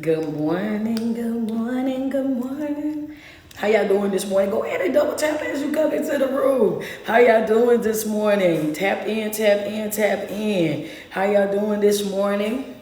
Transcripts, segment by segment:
Good morning, good morning, good morning. How y'all doing this morning? Go ahead and double tap as you come into the room. How y'all doing this morning? Tap in, tap in, tap in. How y'all doing this morning?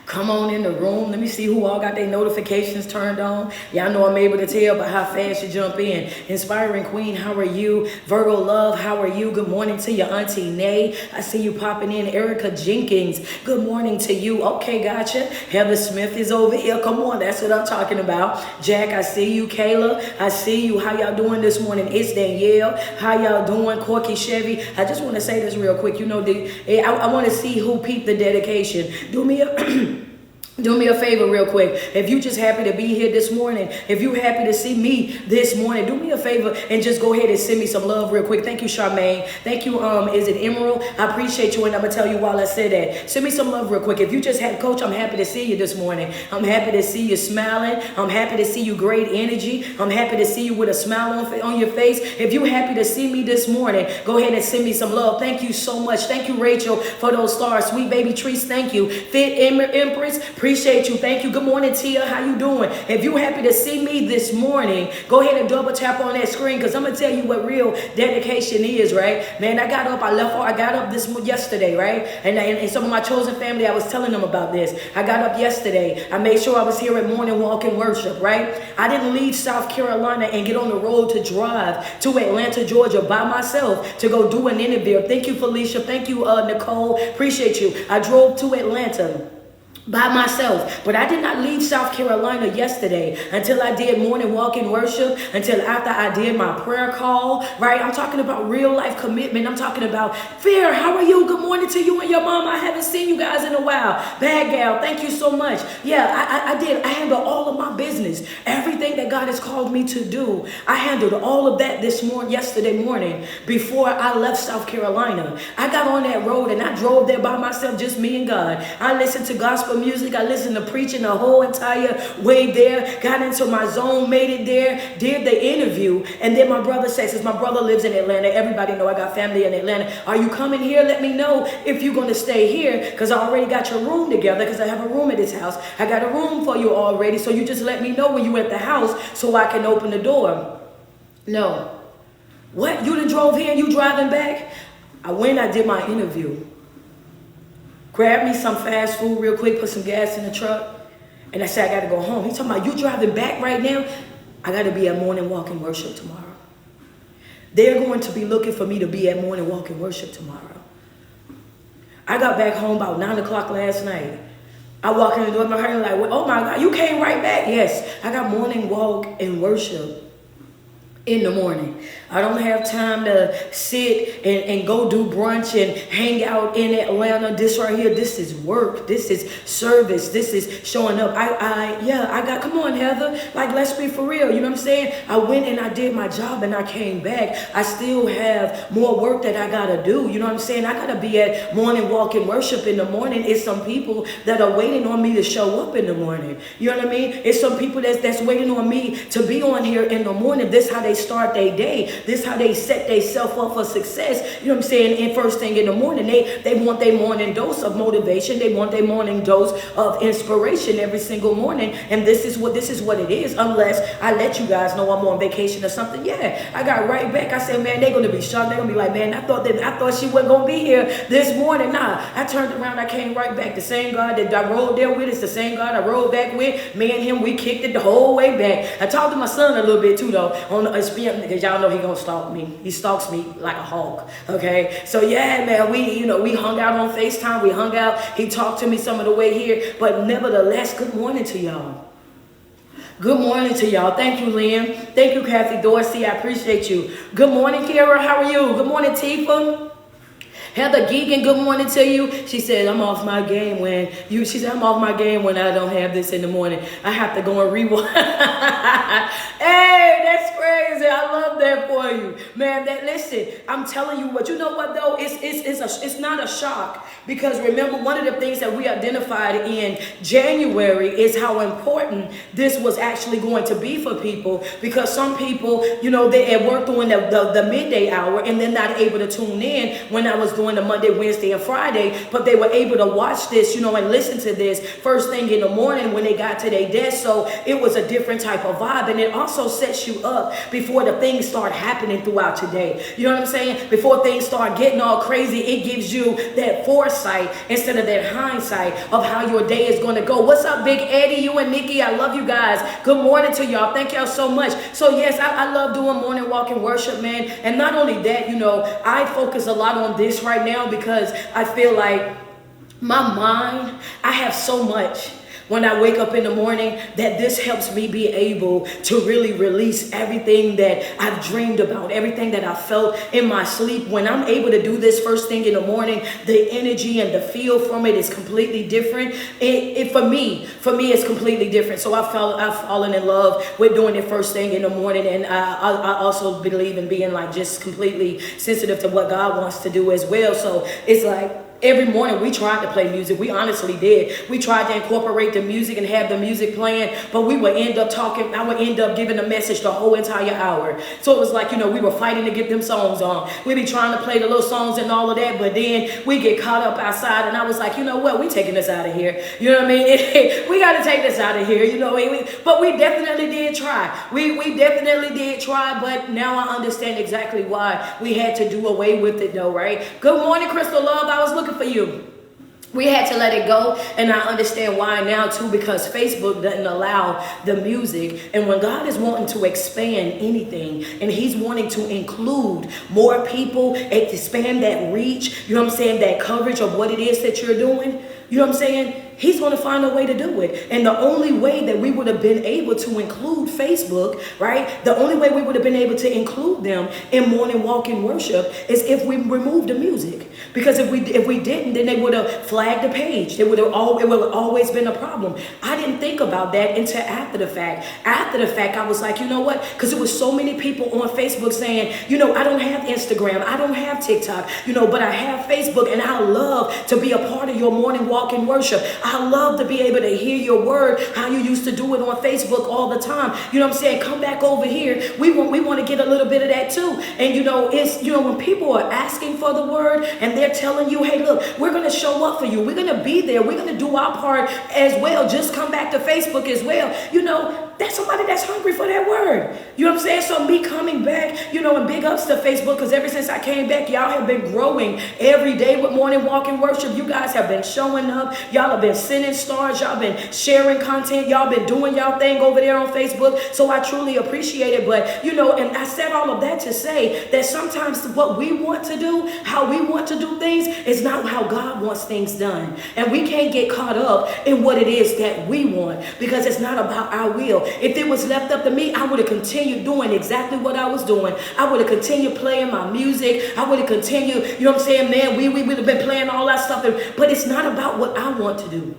Come on in the room. Let me see who all got their notifications turned on. Y'all know I'm able to tell by how fast you jump in. Inspiring Queen, how are you? Virgo Love, how are you? Good morning to your Auntie Nay. I see you popping in. Erica Jenkins, good morning to you. Okay, gotcha. Heather Smith is over here. Come on, that's what I'm talking about. Jack, I see you. Kayla, I see you. How y'all doing this morning? It's Danielle. How y'all doing? Corky Chevy. I just want to say this real quick. You know, I want to see who peeped the dedication. Do me a favor real quick. If you just happy to be here this morning, if you happy to see me this morning, do me a favor and just go ahead and send me some love real quick. Thank you, Charmaine. Thank you, is it Emerald? I appreciate you, and I'm going to tell you while I say that. Send me some love real quick. If you just had, Coach, I'm happy to see you this morning. I'm happy to see you smiling. I'm happy to see you great energy. I'm happy to see you with a smile on your face. If you happy to see me this morning, go ahead and send me some love. Thank you so much. Thank you, Rachel, for those stars. Sweet baby trees, thank you. Fit Empress, appreciate you. Thank you. Good morning, Tia. How you doing? If you happy to see me this morning, go ahead and double tap on that screen because I'm going to tell you what real dedication is, right? Man, I got up this yesterday, right? And some of my chosen family, I was telling them about this. I got up yesterday. I made sure I was here at morning walk and worship, right? I didn't leave South Carolina and get on the road to drive to Atlanta, Georgia by myself to go do an interview. Thank you, Felicia. Thank you, Nicole. Appreciate you. I drove to Atlanta by myself, but I did not leave South Carolina yesterday until I did morning walk and worship, until after I did my prayer call, right? I'm talking about real life commitment. I'm talking about Fear. How are you? Good morning to you and your mom. I haven't seen you guys in a while. Bad gal, thank you so much. Yeah, I did. I handled all of my business, everything that God has called me to do. I handled all of that yesterday morning before I left South Carolina. I got on that road and I drove there by myself, just me and God. I listened to gospel music. I listened to preaching the whole entire way there. Got into my zone, made it there, did the interview. And then my brother says, since my brother lives in Atlanta, everybody know I got family in Atlanta. Are you coming here? Let me know if you're going to stay here because I already got your room together because I have a room at this house. I got a room for you already. So you just let me know when you at the house so I can open the door. No. What? You done drove here and you driving back? I did my interview. Grab me some fast food real quick, put some gas in the truck, and I said, I got to go home. He's talking about, you driving back right now? I got to be at morning walk and worship tomorrow. They're going to be looking for me to be at morning walk and worship tomorrow. I got back home about 9 o'clock last night. I walk in the door, my heart like, oh my God, you came right back? Yes, I got morning walk and worship in the morning. I don't have time to sit and go do brunch and hang out in Atlanta. This right here, this is work. This is service. This is showing up. Come on, Heather. Like, let's be for real. You know what I'm saying? I went and I did my job and I came back. I still have more work that I got to do. You know what I'm saying? I got to be at morning walk and worship in the morning. It's some people that are waiting on me to show up in the morning. You know what I mean? It's some people that's waiting on me to be on here in the morning. This is how they start their day. This is how they set themselves up for success. You know what I'm saying? And first thing in the morning, they want their morning dose of motivation. They want their morning dose of inspiration every single morning. And this is what it is. Unless I let you guys know I'm on vacation or something. Yeah, I got right back. I said, man, they're gonna be shocked. They're gonna be like, man, I thought she wasn't gonna be here this morning. Nah, I turned around. I came right back. The same God that I rode there with is the same God I rode back with. Me and him, we kicked it the whole way back. I talked to my son a little bit too, though, on the because y'all know he gonna stalk me. He stalks me like a hawk. Okay, so yeah, man, we hung out on FaceTime. We hung out. He talked to me some of the way here, but nevertheless, good morning to y'all. Good morning to y'all. Thank you, Lynn. Thank you, Kathy Dorsey. I appreciate you. Good morning, Kara. How are you? Good morning, Tifa. Heather Geegan, good morning to you. She said, I'm off my game when I don't have this in the morning. I have to go and rewind. Hey, that's crazy. I love that for you. Man, listen, I'm telling you what, you know what though? It's not a shock because remember, one of the things that we identified in January is how important this was actually going to be for people because some people, they at work during the midday hour and they're not able to tune in when I was doing doing the Monday, Wednesday, and Friday, but they were able to watch this, you know, and listen to this first thing in the morning when they got to their desk. So it was a different type of vibe. And it also sets you up before the things start happening throughout your day. You know what I'm saying? Before things start getting all crazy, it gives you that foresight instead of that hindsight of how your day is going to go. What's up, Big Eddie? You and Nikki, I love you guys. Good morning to y'all. Thank y'all so much. So yes, I love doing morning walk and worship, man. And not only that, you know, I focus a lot on this right now because I feel like my mind, I have so much when I wake up in the morning that this helps me be able to really release everything that I've dreamed about, everything that I felt in my sleep. When I'm able to do this first thing in the morning, the energy and the feel from it is completely different. For me, it's completely different. So I've fallen in love with doing it first thing in the morning. And I also believe in being like just completely sensitive to what God wants to do as well. So it's like, every morning we tried to play music. We honestly did. We tried to incorporate the music and have the music playing, but we would end up talking. I would end up giving a message the whole entire hour. So it was like, you know, we were fighting to get them songs on. We'd be trying to play the little songs and all of that, but then we get caught up outside, and I was like, you know what? We taking this out of here. You know what I mean? We got to take this out of here, you know. But we definitely did try. We definitely did try, but now I understand exactly why we had to do away with it though, right? Good morning, Crystal Love. I was looking for you. We had to let it go, and I understand why now too, because Facebook doesn't allow the music. And when God is wanting to expand anything, and he's wanting to include more people, expand that reach, you know what I'm saying, that coverage of what it is that you're doing, you know what I'm saying, he's going to find a way to do it. And the only way that we would have been able to include Facebook, right? The only way we would have been able to include them in morning walk and worship is if we removed the music. Because if we didn't, then they would have flagged the page. It would have always been a problem. I didn't think about that until after the fact. After the fact, I was like, you know what? Because there was so many people on Facebook saying, you know, I don't have Instagram, I don't have TikTok, you know, but I have Facebook, and I love to be a part of your morning walk and worship. I love to be able to hear your word, how you used to do it on Facebook all the time. You know what I'm saying? Come back over here. We want to get a little bit of that too. And you know, it's, you know, when people are asking for the word and they're telling you, hey, look, we're going to show up for you. We're going to be there. We're going to do our part as well. Just come back to Facebook as well. You know, that's somebody that's hungry for that word. You know what I'm saying? So me coming back, you know, and big ups to Facebook, because ever since I came back, y'all have been growing every day with morning walk and worship. You guys have been showing up. Y'all have been sending stars. Y'all been sharing content. Y'all been doing y'all thing over there on Facebook. So I truly appreciate it. But, you know, and I said all of that to say that sometimes what we want to do, how we want to do things, is not how God wants things done. And we can't get caught up in what it is that we want, because it's not about our will. If it was left up to me, I would have continued doing exactly what I was doing. I would have continued playing my music. I would have continued, you know what I'm saying, man, we would have been playing all that stuff. But it's not about what I want to do.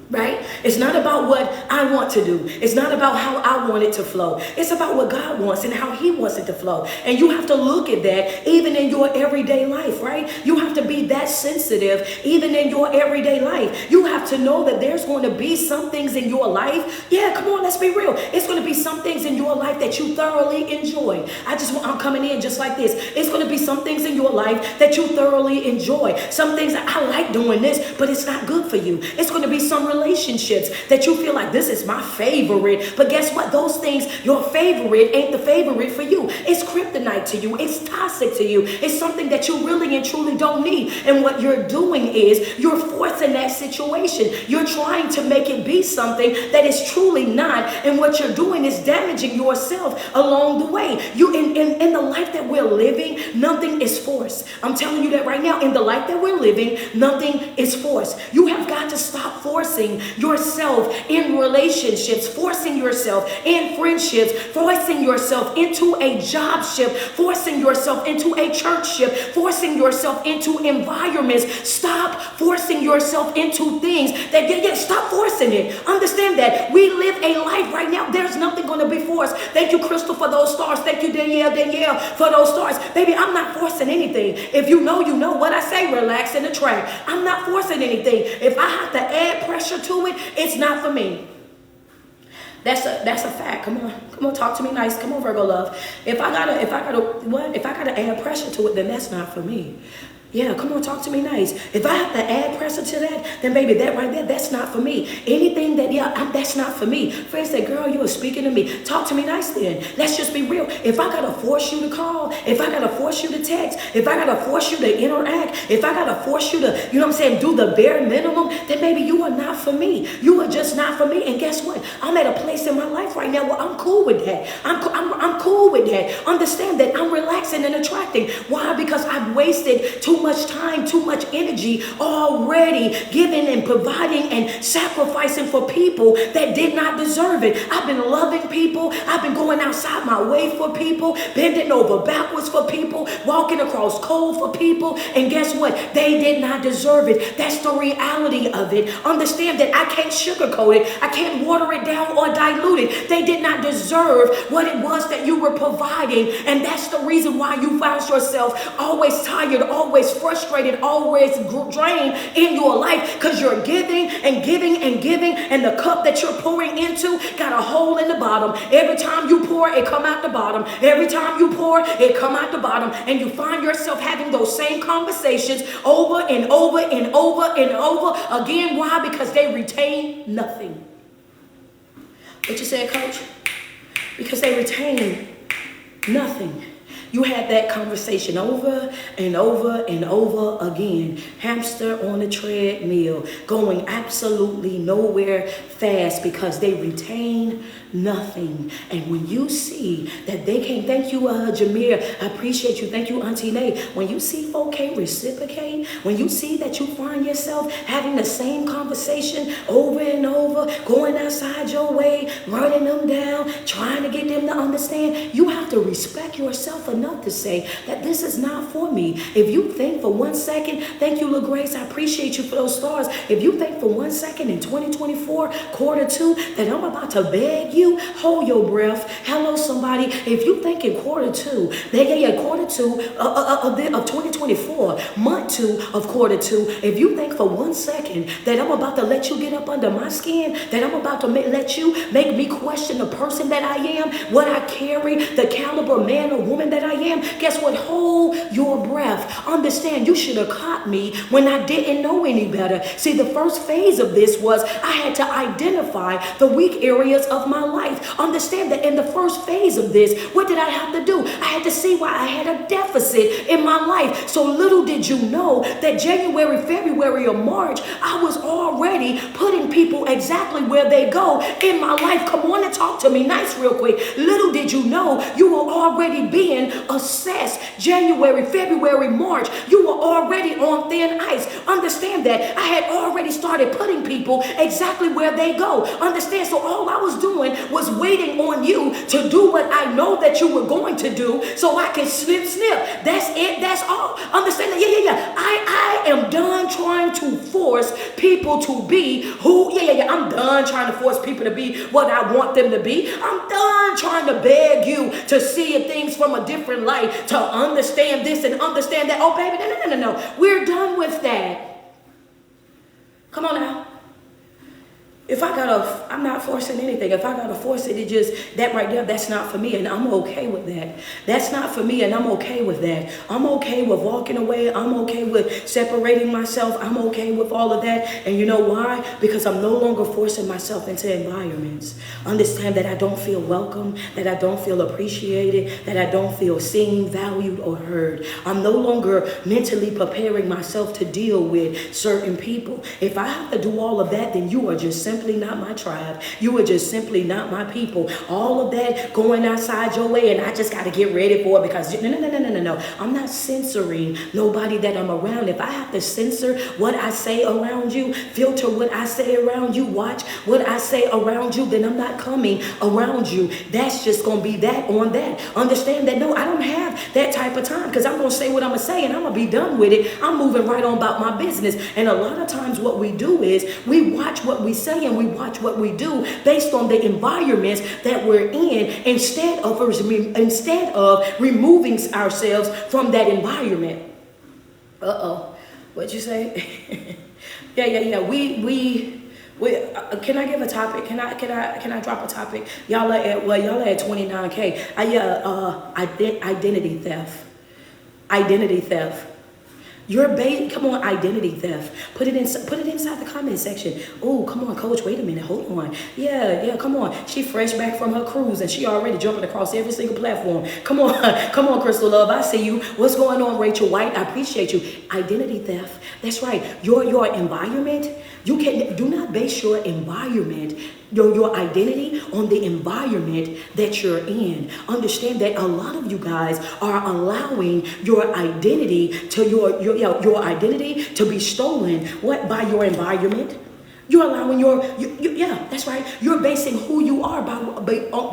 Right? It's not about what I want to do. It's not about how I want it to flow. It's about what God wants and how he wants it to flow. And you have to look at that even in your everyday life, right? You have to be that sensitive even in your everyday life. You have to know that there's going to be some things in your life. Yeah, come on, let's be real. It's going to be some things in your life that you thoroughly enjoy. I'm coming in just like this. It's going to be some things in your life that you thoroughly enjoy. Some things that I like doing this, but it's not good for you. It's going to be some relationships that you feel like this is my favorite, but guess what? Those things, your favorite ain't the favorite for you. It's kryptonite to you. It's toxic to you. It's something that you really and truly don't need. And what you're doing is you're forcing that situation. You're trying to make it be something that is truly not. And what you're doing is damaging yourself along the way. You in the life that we're living, nothing is forced. I'm telling you that right now. In the life that we're living, nothing is forced. You have got to stop forcing yourself in relationships, forcing yourself in friendships, forcing yourself into a job ship, forcing yourself into a church ship, forcing yourself into environments. Stop forcing yourself into things that stop forcing it. Understand that we live a life right now. There's nothing going to be forced. Thank you, Crystal, for those stars. Thank you, Danielle, for those stars. Baby, I'm not forcing anything. If you know what I say. Relax in the track. I'm not forcing anything. If I have to add pressure to it, it's not for me. That's a fact. Come on, talk to me nice. Come on, Virgo love. If I gotta add pressure to it, then that's not for me. Yeah, come on, talk to me nice. If I have to add pressure to that, then baby, that right there, that's not for me. Anything that, that's not for me. Friends say, girl, you are speaking to me. Talk to me nice then. Let's just be real. If I gotta force you to call, if I gotta force you to text, if I gotta force you to interact, if I gotta force you to, you know what I'm saying, do the bare minimum, then baby, you are not for me. You are just not for me. And guess what? I'm at a place in my life right now where I'm cool with that. I'm cool with that. Understand that I'm relaxing and attracting. Why? Because I've wasted too much time, too much energy already giving and providing and sacrificing for people that did not deserve it. I've been loving people. I've been going outside my way for people, bending over backwards for people, walking across cold for people. And guess what? They did not deserve it. That's the reality of it. Understand that I can't sugarcoat it. I can't water it down or dilute it. They did not deserve what it was that you were providing. And that's the reason why you found yourself always tired, always frustrated, always drained in your life, because you're giving and giving and giving, and the cup that you're pouring into got a hole in the bottom. Every time you pour, it come out the bottom. Every time you pour, it come out the bottom. And you find yourself having those same conversations over and over and over and over again. Why? Because they retain nothing. What you said, coach? Because they retain nothing. You had that conversation over and over and over again. Hamster on a treadmill, going absolutely nowhere fast because they retain nothing. And when you see that they can't, thank you, Jameer, I appreciate you. Thank you, Auntie Nay. When you see folk can't reciprocate, when you see that you find yourself having the same conversation over and over, going outside your way, running them down, trying to get them to understand, you have to respect yourself enough to say that this is not for me. If you think for 1 second, thank you, LaGrace, I appreciate you for those stars. If you think for 1 second in 2024, Q2, that I'm about to beg you, hold your breath. Hello, somebody. If you think in Q2, Q2 of 2024, month 2 of Q2, if you think for 1 second that I'm about to let you get up under my skin, that I'm about to let you make me question the person that I am, what I carry, the caliber man or woman that I am, guess what? Hold your breath. Understand, you should have caught me when I didn't know any better. See, the first phase of this was I had to identify the weak areas of my life. Understand that in the first phase of this, what did I have to do? I had to see why I had a deficit in my life. So little did you know that January, February, or March, I was already putting people exactly where they go in my life. Come on and talk to me nice real quick. Little did you know you were already being assessed. January, February, March, you were already on thin ice. Understand that I had already started putting people exactly where they go. Understand? So all I was doing was waiting on you to do what I know that you were going to do so I can snip. That's it. That's all. Understand that? Yeah. I am done trying to force people to be who, I'm done trying to force people to be what I want them to be. I'm done trying to beg you to see things from a different light, to understand this and understand that. Oh, baby, no. We're done with that. Come on now. I'm not forcing anything. If I gotta force it, that right there, that's not for me, and I'm okay with that. That's not for me, and I'm okay with that. I'm okay with walking away. I'm okay with separating myself. I'm okay with all of that. And you know why? Because I'm no longer forcing myself into environments. Understand that I don't feel welcome, that I don't feel appreciated, that I don't feel seen, valued, or heard. I'm no longer mentally preparing myself to deal with certain people. If I have to do all of that, then you are just simply not my tribe. You are just simply not my people. All of that going outside your way, and I just got to get ready for it because no. I'm not censoring nobody that I'm around. If I have to censor what I say around you, filter what I say around you, watch what I say around you, then I'm not coming around you. That's just going to be that on that. Understand that, no, I don't have that type of time because I'm going to say what I'm going to say and I'm going to be done with it. I'm moving right on about my business. And a lot of times what we do is we watch what we say and we watch what we do based on the environments that we're in instead of removing ourselves from that environment. What'd you say? Yeah. We can I give a topic? Can I drop a topic? Y'all are at 29K. Identity theft. Come on, identity theft. Put it inside the comment section. Oh, come on, coach, wait a minute, hold on. Yeah, come on. She fresh back from her cruise and she already jumping across every single platform. Come on, come on, Crystal Love, I see you. What's going on, Rachel White? I appreciate you. Identity theft. That's right. Your environment, do not base your environment, your identity on the environment that you're in. Understand that a lot of you guys are allowing your identity to your identity to be stolen. What? By your environment. You're allowing yeah, that's right. You're basing who you are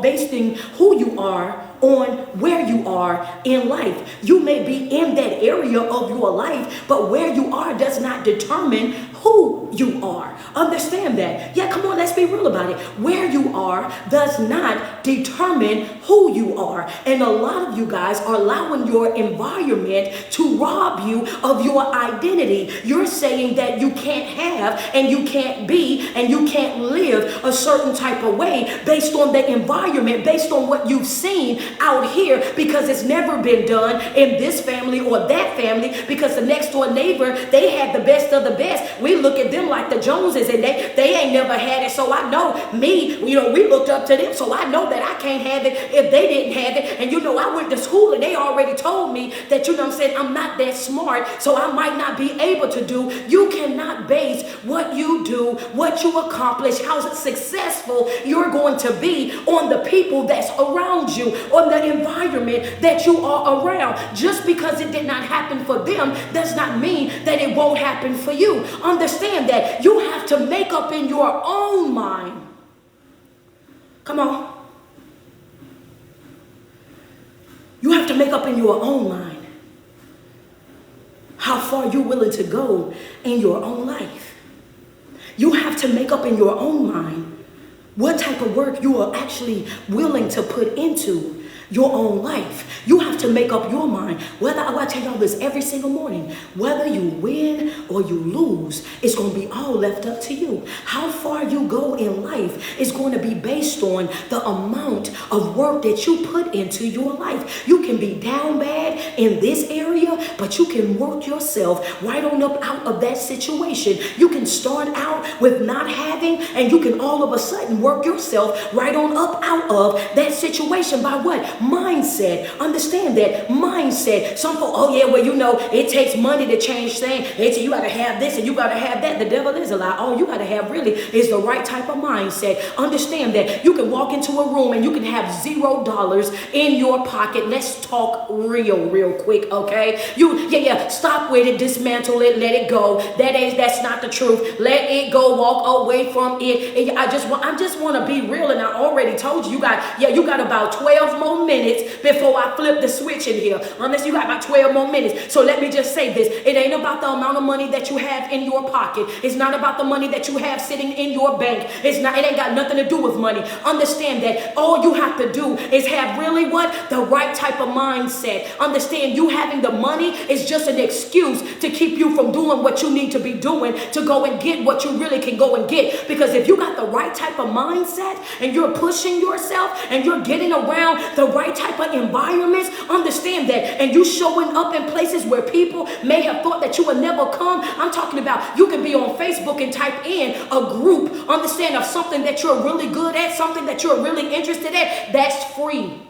basing who you are on where you are in life. You may be in that area of your life, but where you are does not determine who you are. Understand that. Yeah, come on, let's be real about it. Where you are does not determine who you are. And a lot of you guys are allowing your environment to rob you of your identity. You're saying that you can't have and you can't be and you can't live a certain type of way based on the environment, based on what you've seen out here, because it's never been done in this family or that family, because the next door neighbor, they had the best of the best. We look at them like the Joneses and they ain't never had it. So I know we looked up to them. So I know that I can't have it if they didn't have it. And I went to school and they already told me that, I'm saying, I'm not that smart, so I might not be able to do. You cannot base what you do, what you accomplish, how successful you're going to be on the people that's around you, on the environment that you are around. Just because it did not happen for them does not mean that it won't happen for you. Understand that you have to make up in your own mind. Come on. You have to make up in your own mind how far you're willing to go in your own life. You have to make up in your own mind what type of work you are actually willing to put into your own life. You have to make up your mind. I tell y'all this every single morning, whether you win or you lose, it's going to be all left up to you. How far you go in life is going to be based on the amount of work that you put into your life. You can be down bad in this area, but you can work yourself right on up out of that situation. You can start out with not having, and you can all of a sudden work yourself right on up out of that situation by what? Mindset. Understand that mindset. Some folks, it takes money to change things. You got to have this and you got to have that. The devil is a lie. All you got to have really is the right type of mindset. Understand that you can walk into a room and you can have $0 in your pocket. Let's talk real quick, okay? Stop with it, dismantle it, let it go. That's not the truth. Let it go. Walk away from it. And I just want to be real, and I already told you, you got about 12 more minutes before I flip the switch in here. Unless you got about 12 more minutes. So let me just say this. It ain't about the amount of money that you have in your pocket. It's not about the money that you have sitting in your bank. It ain't got nothing to do with money. Understand that all you have to do is have really the right type of mindset. Understand you having the money is just an excuse to keep you from doing what you need to be doing to go and get what you really can go and get. Because if you got the right type of mindset and you're pushing yourself and you're getting around the right type of environments, understand that, and you showing up in places where people may have thought that you would never come. I'm talking about you can be on Facebook and type in a group, understand, of something that you're really good at, something that you're really interested in. That's free.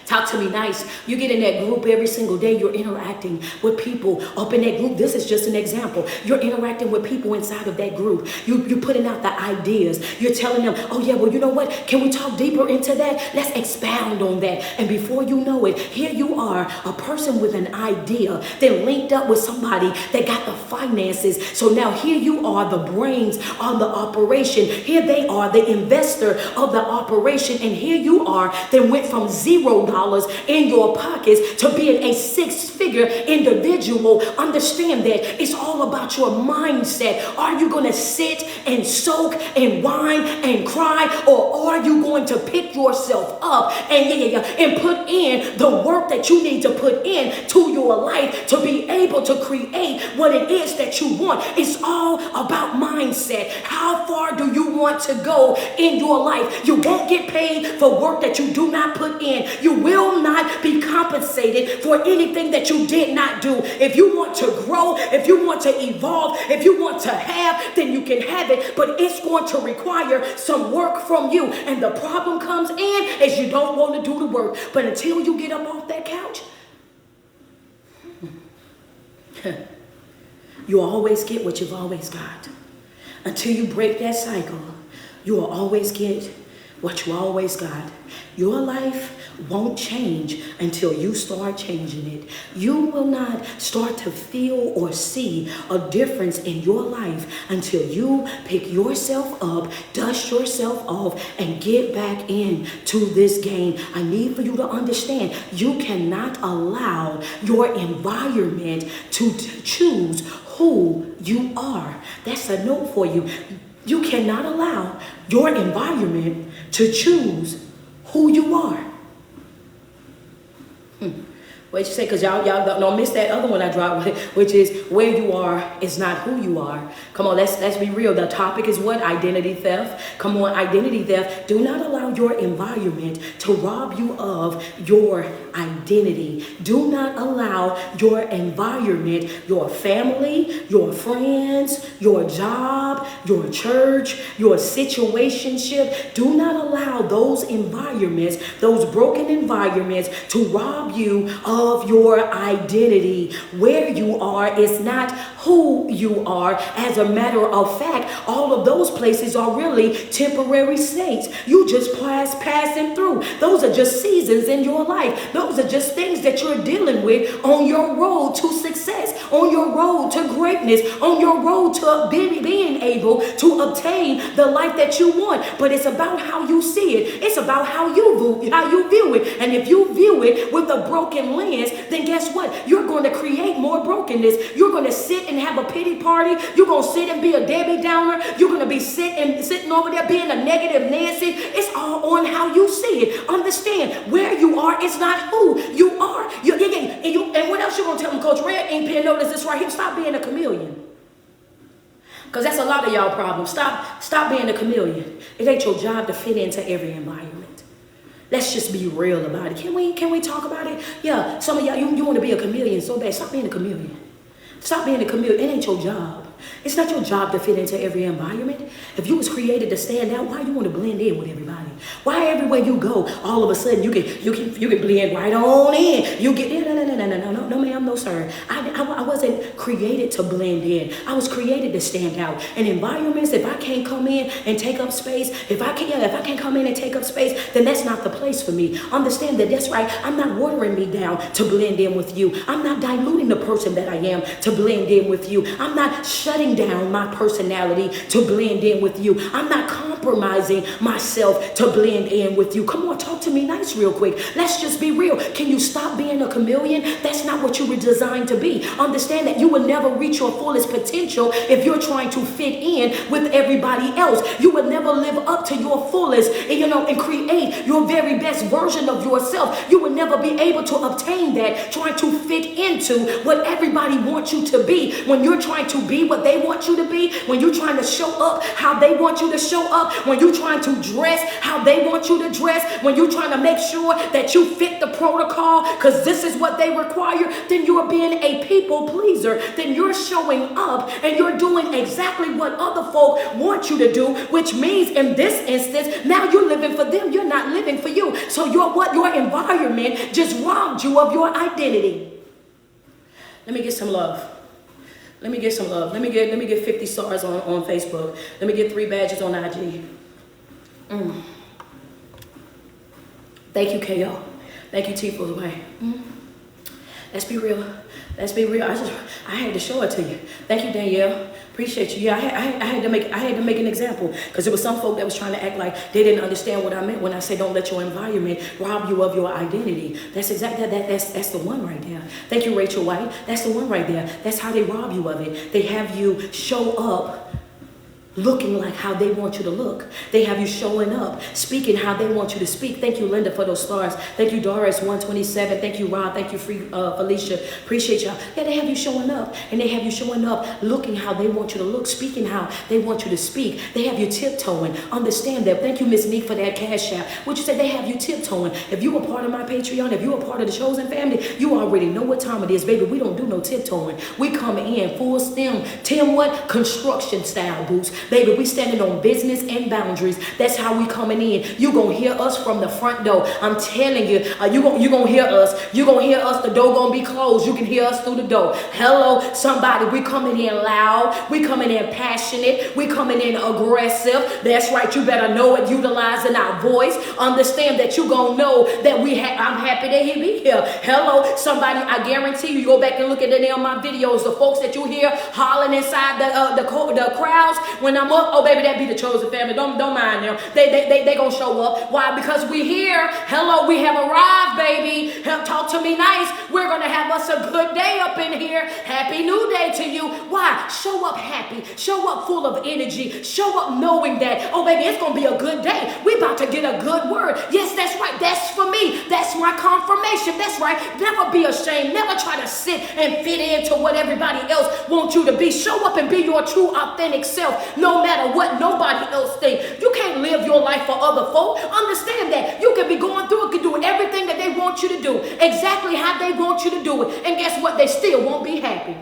Talk to me nice. You get in that group every single day. You're interacting with people up in that group. This is just an example. You're interacting with people inside of that group. You're putting out the ideas. You're telling them, oh yeah, well, you know what? Can we talk deeper into that? Let's expound on that. And before you know it, here you are, a person with an idea, then linked up with somebody that got the finances. So now here you are, the brains on the operation. Here they are, the investor of the operation. And here you are, then went from $0 in your pockets to being a six-figure individual. Understand that it's all about your mindset. Are you going to sit and soak and whine and cry, or are you going to pick yourself up and put in the work that you need to put in to your life to be able to create what it is that you want? It's all about mindset. How far do you want to go in your life? You won't get paid for work that you do not put in. You will not be compensated for anything that you did not do. If you want to grow, if you want to evolve, if you want to have, then you can have it, but it's going to require some work from you. And the problem comes in is you don't want to do the work. But until you get up off that couch, you always get what you've always got. Until you break that cycle, you will always get what you always got. Your life won't change until you start changing it. You will not start to feel or see a difference in your life until you pick yourself up, dust yourself off, and get back into this game. I need for you to understand, you cannot allow your environment to choose who you are. That's a note for you. You cannot allow your environment to choose who you are. What you say? Because y'all don't miss that other one I dropped, which is where you are is not who you are. Come on, let's be real. The topic is what? Identity theft. Come on, identity theft. Do not allow your environment to rob you of your identity. Do not allow your environment, your family, your friends, your job, your church, your situationship. Do not allow those environments, those broken environments, to rob you of your identity. Where you are is not who you are. As a matter of fact, all of those places are really temporary states. You just passing through. Those are just seasons in your life. Those are just things that you're dealing with on your road to success, on your road to greatness, on your road to being able to obtain the life that you want. But it's about how you see it. It's about how you view it. And if you view it with a broken lens, then guess what? You're going to create more brokenness. You're going to sit and have a pity party. You're going to sit and be a Debbie Downer. You're going to be sitting over there being a negative Nancy. It's all on how you see it. Understand, where you are is not who you are. And what else you going to tell them? Coach Red ain't paying notice this right here. Stop being a chameleon. Because that's a lot of y'all problems. Stop being a chameleon. It ain't your job to fit into every environment. Let's just be real about it. Can we talk about it? Yeah, some of y'all, you want to be a chameleon so bad. Stop being a chameleon. Stop being a chameleon. It ain't your job. It's not your job to fit into every environment. If you was created to stand out, why you want to blend in with everybody? Why everywhere you go, all of a sudden you can blend right on in. You get no ma'am, no sir. I wasn't created to blend in. I was created to stand out. In environments, if I can't come in and take up space, if I can't come in and take up space, then that's not the place for me. Understand that that's right. I'm not watering me down to blend in with you. I'm not diluting the person that I am to blend in with you. I'm not shutting down my personality to blend in with you. I'm not compromising myself to blend in with you. Come on, talk to me nice real quick. Let's just be real. Can you stop being a chameleon? That's not what you were designed to be. Understand that you will never reach your fullest potential if you're trying to fit in with everybody else. You will never live up to your fullest and create your very best version of yourself. You will never be able to obtain that trying to fit into what everybody wants you to be. When you're trying to be what they want you to be, when you're trying to show up how they want you to show up, when you're trying to dress how they want you to dress, when you're trying to make sure that you fit the protocol because this is what they require, then you're being a people pleaser. Then you're showing up and you're doing exactly what other folk want you to do, which means in this instance, now you're living for them. You're not living for you. So your environment just robbed you of your identity. Let me get some love. Let me get some love. Let me get 50 stars on Facebook. Let me get 3 badges on IG. Thank you, KO. Thank you, T for the way. Let's be real. Let's be real. I had to show it to you. Thank you, Danielle. Appreciate you. Yeah, I had to make an example because there was some folk that was trying to act like they didn't understand what I meant when I say don't let your environment rob you of your identity. That's exactly that's the one right there. Thank you, Rachel White. That's the one right there. That's how they rob you of it. They have you show up looking like how they want you to look. They have you showing up, speaking how they want you to speak. Thank you, Linda, for those stars. Thank you, Doris, 127. Thank you, Rob. Thank you, Felicia. Appreciate y'all. Yeah, they have you showing up, and they have you showing up looking how they want you to look, speaking how they want you to speak. They have you tiptoeing. Understand that. Thank you, Miss Neek, for that cash app. What you say? They have you tiptoeing. If you are part of my Patreon, if you are part of the Chosen family, you already know what time it is, baby. We don't do no tiptoeing. We come in full stem. Tim, what? Construction style boots. Baby, we standing on business and boundaries. That's how we coming in. You gonna hear us from the front door. I'm telling you, you gonna hear us. You gonna hear us. The door gonna be closed. You can hear us through the door. Hello, somebody. We coming in loud. We coming in passionate. We coming in aggressive. That's right. You better know it. Utilizing our voice. Understand that you gonna know that I'm happy that he be here. Hello, somebody. I guarantee you go back and look at any of my videos. The folks that you hear hollering inside the crowds when I'm up, oh baby, that be the Chosen family. Don't mind them. They gonna show up. Why? Because we here. Hello, we have arrived, baby. Talk to me nice. We're gonna have us a good day up in here. Happy New Day to you. Why? Show up happy. Show up full of energy. Show up knowing that, oh baby, it's gonna be a good day. We about to get a good word. Yes, that's right. That's for me. That's my confirmation. That's right. Never be ashamed. Never try to sit and fit into what everybody else wants you to be. Show up and be your true, authentic self, no matter what nobody else thinks. You can't live your life for other folk. Understand that. You can be going through it, can do everything that they want you to do, exactly how they want you to do it. And guess what? They still won't be happy.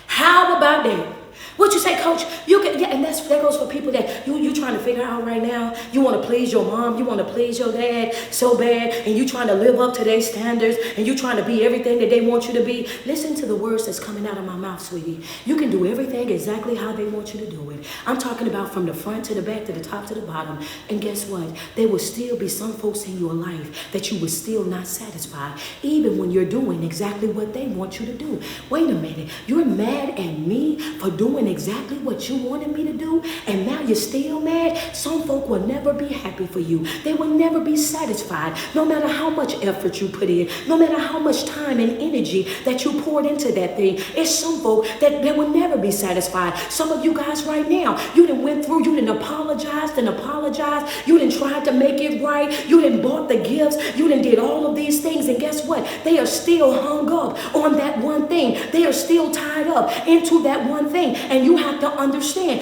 How about that? What you say, coach? You can, yeah, and that goes for people that you trying to figure out right now. You want to please your mom, you want to please your dad so bad, and you trying to live up to their standards, and you trying to be everything that they want you to be. Listen to the words that's coming out of my mouth, sweetie. You can do everything exactly how they want you to do it. I'm talking about from the front to the back, to the top to the bottom. And guess what? There will still be some folks in your life that you will still not satisfy, even when you're doing exactly what they want you to do. Wait a minute. You're mad at me for doing exactly what you wanted me to do, and now you're still mad? Some folk will never be happy for you. They will never be satisfied, no matter how much effort you put in, no matter how much time and energy that you poured into that thing. It's some folk that they will never be satisfied. Some of you guys right now, you done went through, you done apologized and apologized, you done tried to make it right, you done bought the gifts, you done did all of these things, and guess what? They are still hung up on that one thing. They are still tied up into that one thing. And you have to understand,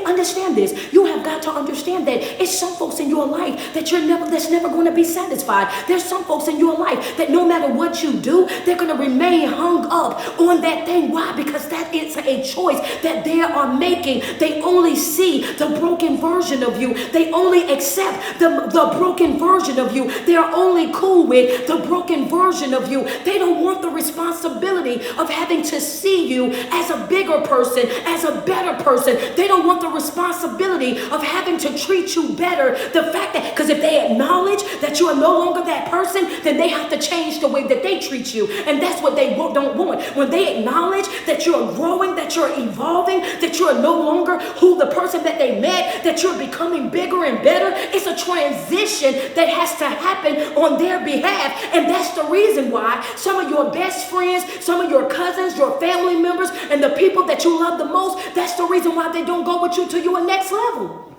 understand this. You have got to understand that it's some folks in your life that that's never going to be satisfied. There's some folks in your life that no matter what you do, they're going to remain hung up on that thing. Why? Because that is a choice that they are making. They only see the broken version of you. They only accept the broken version of you. They're only cool with the broken version of you. They don't want the responsibility of having to see you as a bigger person, as a better person. They don't want the responsibility of having to treat you better. The fact that, because if they acknowledge that you are no longer that person, then they have to change the way that they treat you. And that's what they don't want. When they acknowledge that you're growing, that you're evolving, that you're no longer who the person that they met, that you're becoming bigger and better, it's a transition that has to happen on their behalf. And that's the reason why some of your best friends, some of your cousins, your family members, and the people that you love the most, that's the reason why they don't go with you to your next level.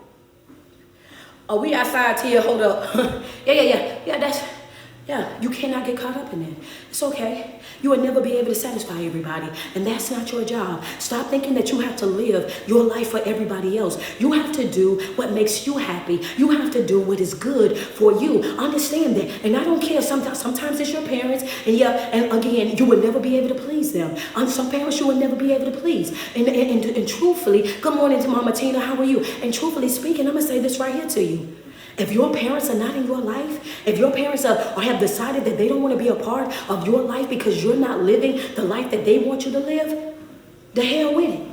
Oh, we outside here, hold up. Yeah, you cannot get caught up in that. It's okay. You will never be able to satisfy everybody, and that's not your job. Stop thinking that you have to live your life for everybody else. You have to do what makes you happy. You have to do what is good for you. Understand that. And I don't care. Sometimes it's your parents, and again, you will never be able to please them. Some parents you will never be able to please. And truthfully, good morning to Mama Tina. How are you? And truthfully speaking, I'm gonna say this right here to you. If your parents are not in your life, if your parents have decided that they don't want to be a part of your life because you're not living the life that they want you to live, the hell with it.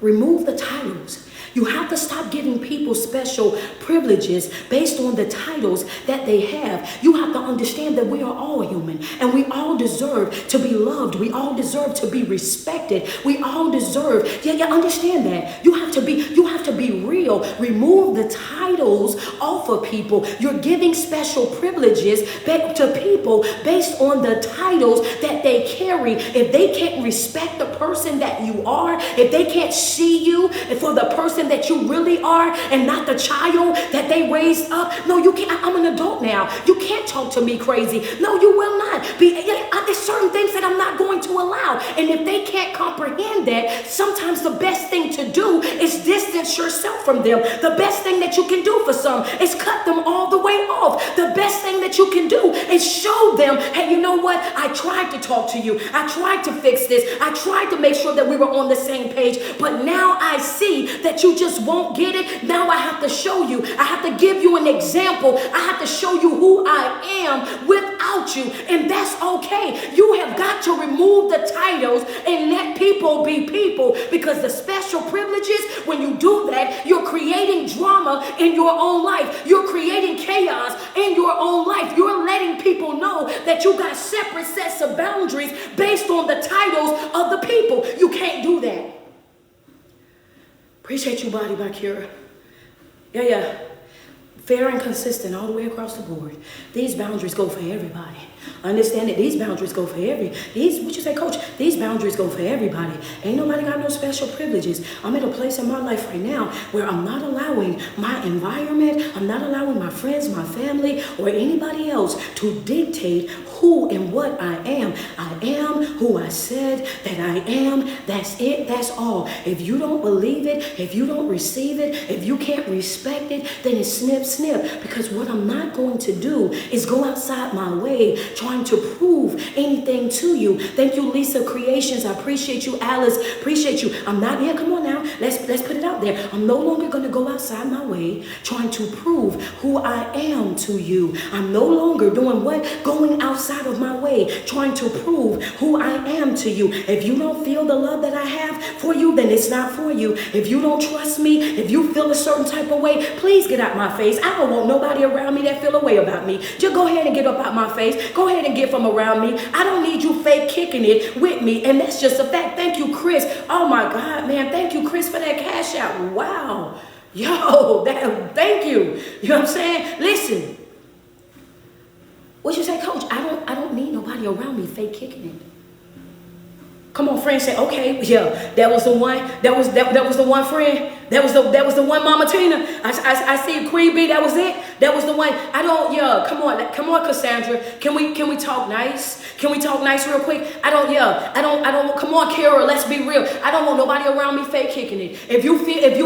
Remove the titles. You have to stop giving people special privileges based on the titles that they have. You have to understand that we are all human and we all deserve to be loved. We all deserve to be respected. We all deserve. Yeah, understand that. You have to be real. Remove the titles off of people. You're giving special privileges to people based on the titles that they carry. If they can't respect the person that you are, if they can't see you for the person that you really are and not the child that they raised up. No, you can't. I'm an adult now. You can't talk to me crazy. No, you will not. There's certain things that I'm not going to allow. And if they can't comprehend that, sometimes the best thing to do is distance yourself from them. The best thing that you can do for some is cut them all the way off. The best thing that you can do is show them, hey, you know what? I tried to talk to you. I tried to fix this. I tried to make sure that we were on the same page. But now I see that you just won't get it. Now I have to show you. I have to give you an example. I have to show you who I am without you. And that's okay. You have got to remove the titles and let people be people, because the special privileges, when you do that, you're creating drama in your own life. You're creating chaos in your own life. You're letting people know that you got separate sets of boundaries based on the titles of the people. You can't do that. Appreciate you, Body by Kira. Yeah. Fair and consistent all the way across the board. These boundaries go for everybody. Understand that these boundaries go for what you say, coach? These boundaries go for everybody. Ain't nobody got no special privileges. I'm at a place in my life right now where I'm not allowing my environment, I'm not allowing my friends, my family, or anybody else to dictate who and what I am. I am who I said that I am. That's it. That's all. If you don't believe it, if you don't receive it, if you can't respect it, then it's snip. Because what I'm not going to do is go outside my way trying to prove anything to you. Thank you, Lisa Creations. I appreciate you, Alice. Appreciate you. I'm not here. Come on now. Let's put it out there. I'm no longer going to go outside my way trying to prove who I am to you. I'm no longer doing what? Going outside of my way trying to prove who I am to you. If you don't feel the love that I have for you, then it's not for you. If you don't trust me, if you feel a certain type of way, please get out my face. I don't want nobody around me that feel a way about me. Just go ahead and get up out my face. Go ahead and get from around me. I don't need you fake kicking it with me. And that's just a fact. Thank you, Chris. Oh my God, man. Thank you, Chris, for that cash out. Wow. Yo, thank you. You know what I'm saying? Listen. What you say, coach? I don't need nobody around me fake kicking it. Come on, friend, say, okay, yeah, that was the one. That was the one friend. That was the one, Mama Tina. I see Queen B. That was it. That was the one. Come on, Cassandra. Can we talk nice? Can we talk nice real quick? Come on, Kara. Let's be real. I don't want nobody around me fake kicking it. If you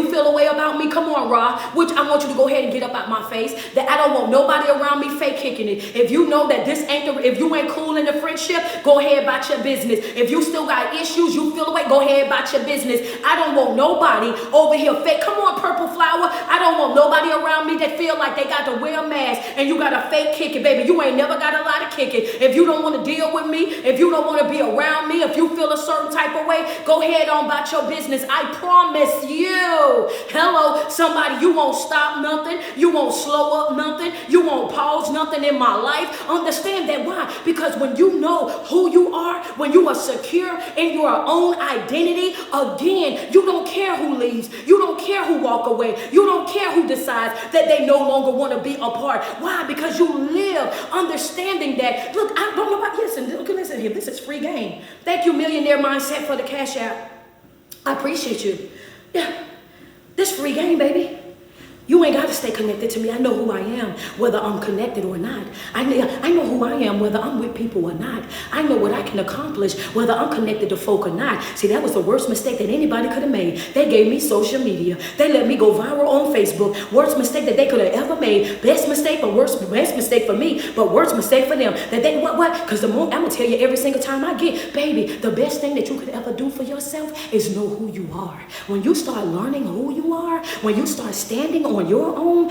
feel a way about me, come on, Ra. Which I want you to go ahead and get up out my face. That I don't want nobody around me fake kicking it. If you know that if you ain't cool in the friendship, go ahead about your business. If you still got issues, you feel away, go ahead about your business. I don't want nobody over here fake. Come on, Purple Flower. I don't want nobody around me that feel like they got to wear a mask and you got to fake kick it, baby. You ain't never got a lot of kick it. If you don't want to deal with me, if you don't want to be around me, if you feel a certain type of way, go ahead on about your business. I promise you. Hello, somebody, you won't stop nothing. You won't slow up nothing. You won't pause nothing in my life. Understand that. Why? Because when you know who you are, when you are secure in your own identity, again, you don't care who leaves. You don't care who walk away. You don't care who decides that they no longer want to be a part. Why? Because you live understanding that. Look, I don't know about, listen here. This is free game. Thank you, Millionaire Mindset, for the cash out. I appreciate you. Yeah, this free game, baby. You ain't got to stay connected to me. I know who I am, whether I'm connected or not. I know who I am, whether I'm with people or not. I know what I can accomplish, whether I'm connected to folk or not. See, that was the worst mistake that anybody could have made. They gave me social media. They let me go viral on Facebook. Worst mistake that they could have ever made. Best mistake for me, but worst mistake for them. That they, what? Because I'm going to tell you every single time I get, baby, the best thing that you could ever do for yourself is know who you are. When you start learning who you are, when you start standing on on your own,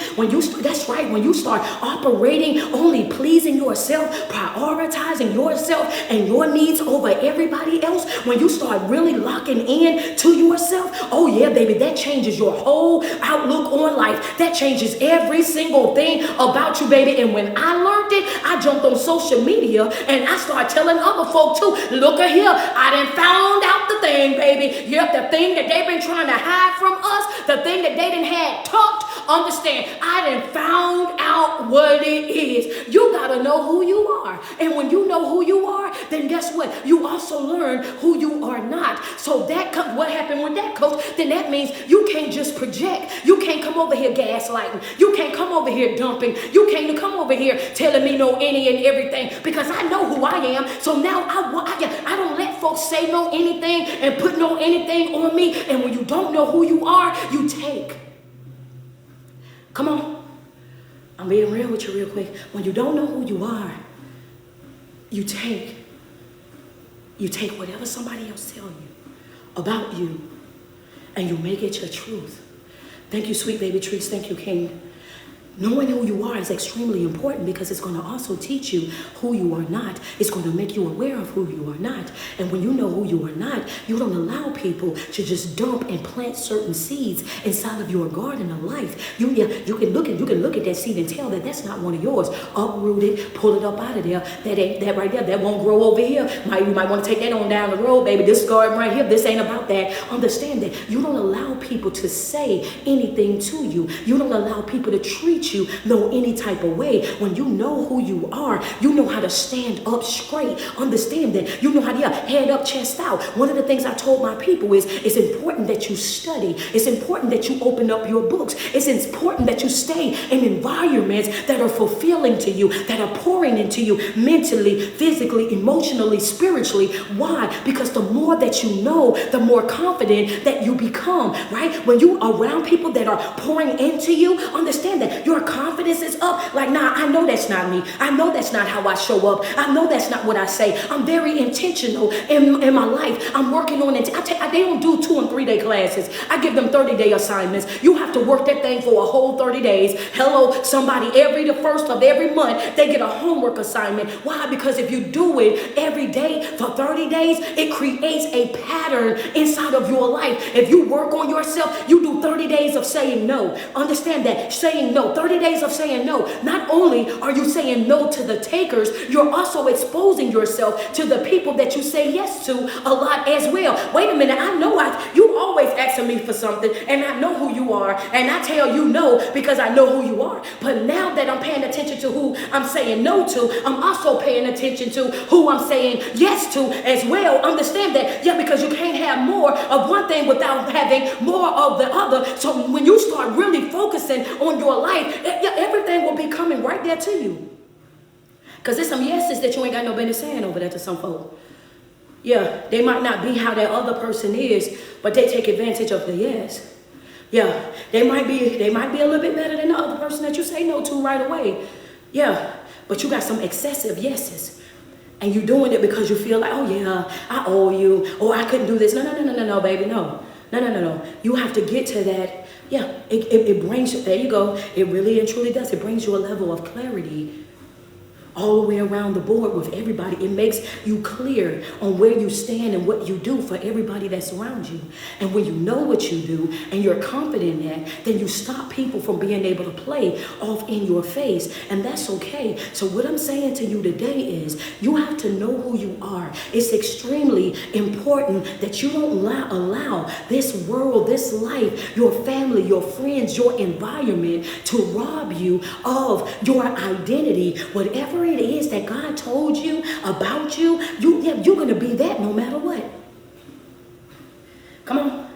that's right, when you start operating, only pleasing yourself, prioritizing yourself and your needs over everybody else, when you start really locking in to yourself, oh yeah, baby, that changes your whole outlook on life. That changes every single thing about you, baby. And when I learned it, I jumped on social media and I started telling other folk too, look at here, I done found out the thing, baby. Yep, the thing that they've been trying to hide from us, the thing that they done had tucked. Understand, I done found out what it is. You gotta know who you are. And when you know who you are, then guess what? You also learn who you are not. So what happened with that, coach? Then that means you can't just project. You can't come over here gaslighting. You can't come over here dumping. You can't come over here telling me no any and everything, because I know who I am. So now I don't let folks say no anything and put no anything on me. And when you don't know who you are, you take. Come on. I'm being real with you real quick. When you don't know who you are, you take whatever somebody else tells you about you and you make it your truth. Thank you, sweet baby trees. Thank you, King. Knowing who you are is extremely important because it's going to also teach you who you are not. It's going to make you aware of who you are not. And when you know who you are not, you don't allow people to just dump and plant certain seeds inside of your garden of life. You can look at that seed and tell that that's not one of yours. Uproot it, pull it up out of there. That right there, that won't grow over here. You might want to take that on down the road, baby. This garden right here, this ain't about that. Understand that you don't allow people to say anything to you. You don't allow people to treat you know any type of way. When you know who you are, you know how to stand up straight. Understand that you know how to head up, chest out. One of the things I told my people is it's important that you study. It's important that you open up your books. It's important that you stay in environments that are fulfilling to you, that are pouring into you mentally, physically, emotionally, spiritually. Why? Because the more that you know, the more confident that you become, right? When you are around people that are pouring into you, understand that your confidence is up. Like, nah, I know that's not me. I know that's not how I show up. I know that's not what I say. I'm very intentional in my life. I'm working on it. They don't do 2 and 3 day classes. I give them 30-day assignments. You have to work that thing for a whole 30 days. Hello, somebody, the first of every month, they get a homework assignment. Why? Because if you do it every day for 30 days, it creates a pattern inside of your life. If you work on yourself, you do 30 days of saying no. Understand that. Saying no. 30 days of saying no. Not only are you saying no to the takers, you're also exposing yourself to the people that you say yes to a lot as well. Wait a minute, I know you always asking me for something and I know who you are and I tell you no because I know who you are. But now that I'm paying attention to who I'm saying no to, I'm also paying attention to who I'm saying yes to as well. Understand that, because you can't have more of one thing without having more of the other. So when you start really focusing on your life, everything will be coming right there to you. Because there's some yeses that you ain't got no business saying over there to some folk. Yeah, they might not be how that other person is, but they take advantage of the yes. Yeah, they might be a little bit better than the other person that you say no to right away. Yeah, but you got some excessive yeses. And you're doing it because you feel like, oh yeah, I owe you, or I couldn't do this. No, baby, no. No. You have to get to that. Yeah, it brings you, there you go. It really and truly does. It brings you a level of clarity all the way around the board with everybody. It makes you clear on where you stand and what you do for everybody that's around you. And when you know what you do and you're confident in that, then you stop people from being able to play off in your face. And that's okay. So what I'm saying to you today is you have to know who you are. It's extremely important that you don't allow this world, this life, your family, your friends, your environment to rob you of your identity. Whatever it is that God told you about you, you're going to be that no matter what. Come on.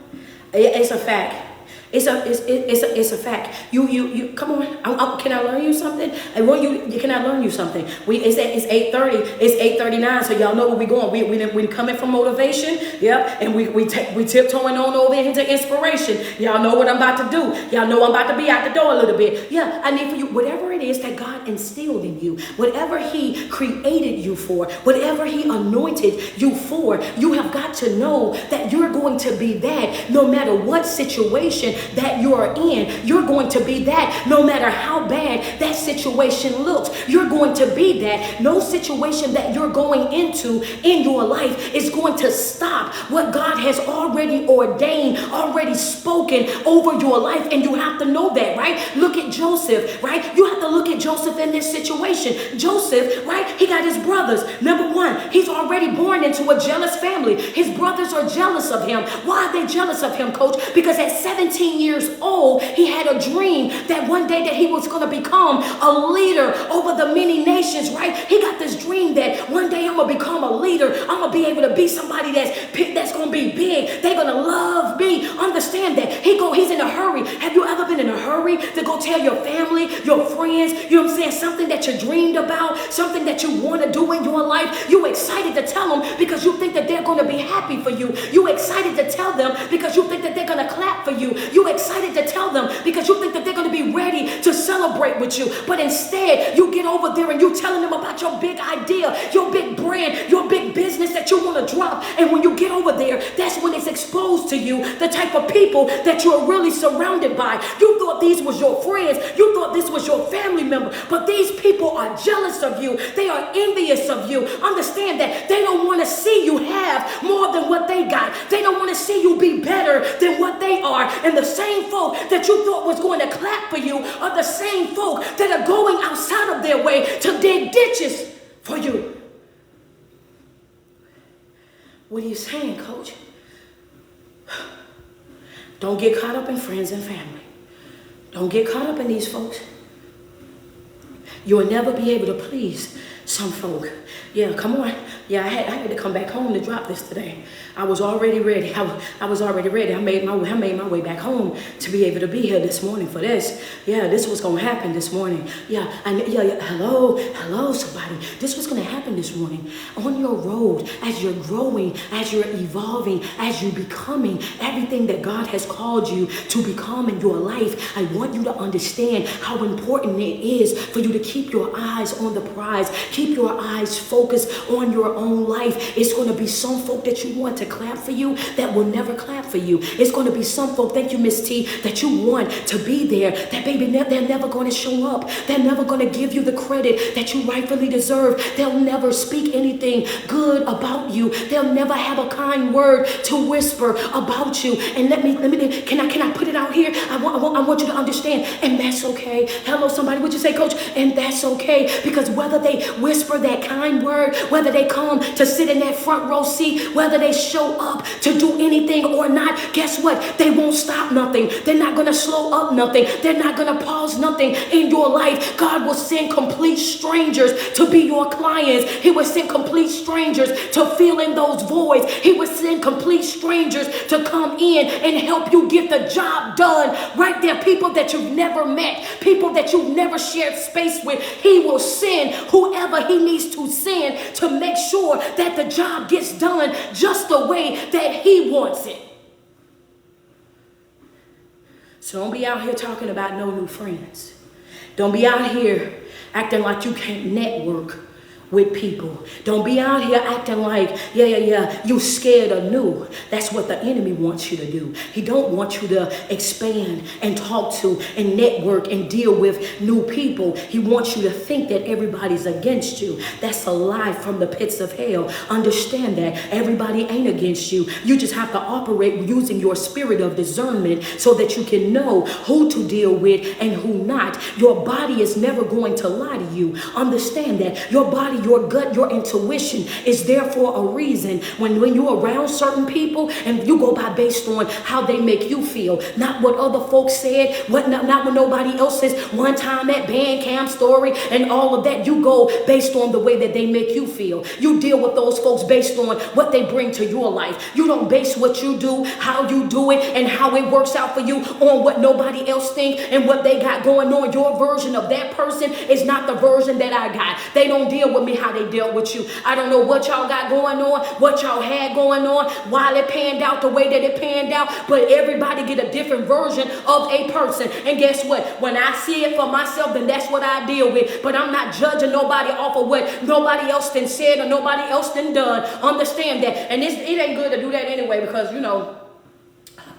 It's a fact. It's a fact. You come on. Can I learn you something? Can I learn you something? It's 8:30. It's 8:39. So y'all know where we going. We coming from motivation. Yep. And we tiptoeing on over into inspiration. Y'all know what I'm about to do. Y'all know I'm about to be out the door a little bit. Yeah. I need for you, whatever it is that God instilled in you, whatever He created you for, whatever He anointed you for, you have got to know that you're going to be that no matter what situation that you're in. You're going to be that no matter how bad that situation looks. You're going to be that. No situation that you're going into in your life is going to stop what God has already ordained, already spoken over your life. And you have to know that, right? Look at Joseph, right? You have to look at Joseph in this situation. Joseph, right? He got his brothers. Number one, he's already born into a jealous family. His brothers are jealous of him. Why are they jealous of him, coach? Because at 17 years old, he had a dream that one day that he was going to become a leader over the many nations, right? He got this dream that one day I'm going to become a leader. I'm going to be able to be somebody that's going to be big. They're going to love me. Understand that. He's in a hurry. Have you ever been in a hurry to go tell your family, your friends, you know what I'm saying, something that you dreamed about, something that you want to do in your life? You excited to tell them because you think that they're going to be happy for you. You excited to tell them because you think that they're going to clap for you. You excited to tell them because you think that they're going to be ready to celebrate with you. But instead, you get over there and you telling them about your big idea, your big brand, your big business that you want to drop. And when you get over there, that's when it's exposed to you, the type of people that you're really surrounded by. You thought these was your friends. You thought this was your family member. But these people are jealous of you. They are envious of you. Understand that they don't want to see you have more than what they got. They don't want to see you be better than what they are. And the same folk that you thought was going to clap for you are the same folk that are going outside of their way to dig ditches for you. What are you saying, coach? Don't get caught up in friends and family. Don't get caught up in these folks. You'll never be able to please some folk. Yeah, come on. Yeah, I had to come back home to drop this today. I was already ready. I was already ready. I made my way back home to be able to be here this morning for this. Yeah, this was gonna happen this morning. Yeah, hello, somebody. This was gonna happen this morning. On your road, as you're growing, as you're evolving, as you're becoming everything that God has called you to become in your life, I want you to understand how important it is for you to keep your eyes on the prize. Keep your eyes focused on your own life. It's going to be some folk that you want to clap for you that will never clap for you. It's going to be some folk, thank you, Miss T, that you want to be there, that baby, they're never going to show up. They're never going to give you the credit that you rightfully deserve. They'll never speak anything good about you. They'll never have a kind word to whisper about you. And can I put it out here? I want you to understand, and that's okay. Hello, somebody, would you say, coach? And that's okay, because whether they whisper that kind word, whether they come to sit in that front row seat, whether they show up to do anything or not, guess what? They won't stop nothing. They're not going to slow up nothing. They're not going to pause nothing in your life. God will send complete strangers to be your clients. He will send complete strangers to fill in those voids. He will send complete strangers to come in and help you get the job done. Right there, people that you've never met, people that you've never shared space with, he will send whoever he needs to send to make sure that the job gets done just the way that he wants it. So don't be out here talking about no new friends. Don't be out here acting like you can't network with people. Don't be out here acting like, you scared of new. That's what the enemy wants you to do. He don't want you to expand and talk to and network and deal with new people. He wants you to think that everybody's against you. That's a lie from the pits of hell. Understand that everybody ain't against you. You just have to operate using your spirit of discernment so that you can know who to deal with and who not. Your body is never going to lie to you. Understand that your body, your gut, your intuition is there for a reason. When you're around certain people and you go by based on how they make you feel, not what other folks said, not what nobody else says. One time that Bandcamp story and all of that, you go based on the way that they make you feel. You deal with those folks based on what they bring to your life. You don't base what you do, how you do it, and how it works out for you on what nobody else thinks and what they got going on. Your version of that person is not the version that I got. They don't deal with me how they dealt with you. I don't know what y'all got going on, what y'all had going on, why it panned out the way that it panned out, but everybody get a different version of a person. And guess what? When I see it for myself, then that's what I deal with. But I'm not judging nobody off of what nobody else done said or nobody else done done. Understand that. And it ain't good to do that anyway, because,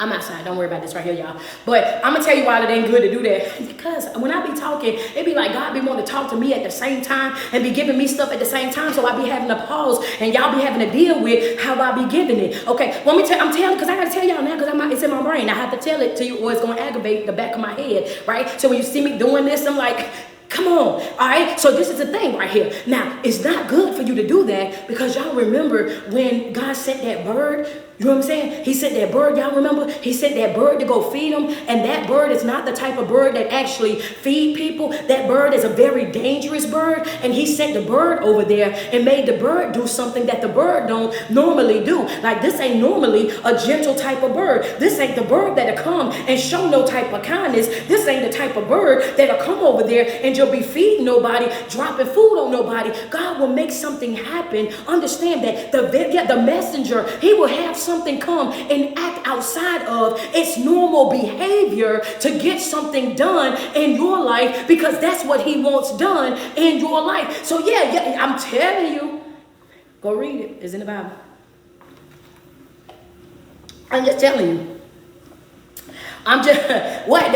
I'm outside. Don't worry about this right here, y'all. But I'm going to tell you why it ain't good to do that. Because when I be talking, it be like God be wanting to talk to me at the same time and be giving me stuff at the same time. So I be having to pause and y'all be having to deal with how I be giving it. Okay, let me tell I'm telling because I got to tell y'all now because it's in my brain. I have to tell it to you or it's going to aggravate the back of my head, right? So when you see me doing this, I'm like, come on, all right? So this is the thing right here. Now, it's not good for you to do that because y'all remember when God sent that bird. You know what I'm saying? He sent that bird, y'all remember? He sent that bird to go feed them. And that bird is not the type of bird that actually feed people. That bird is a very dangerous bird. And he sent the bird over there and made the bird do something that the bird don't normally do. Like this ain't normally a gentle type of bird. This ain't the bird that'll come and show no type of kindness. This ain't the type of bird that'll come over there and you'll be feeding nobody, dropping food on nobody. God will make something happen. Understand that the messenger, he will have something come and act outside of its normal behavior to get something done in your life because that's what he wants done in your life. So yeah, I'm telling you, go read it. It's in the Bible. I'm just telling you. I'm just, what?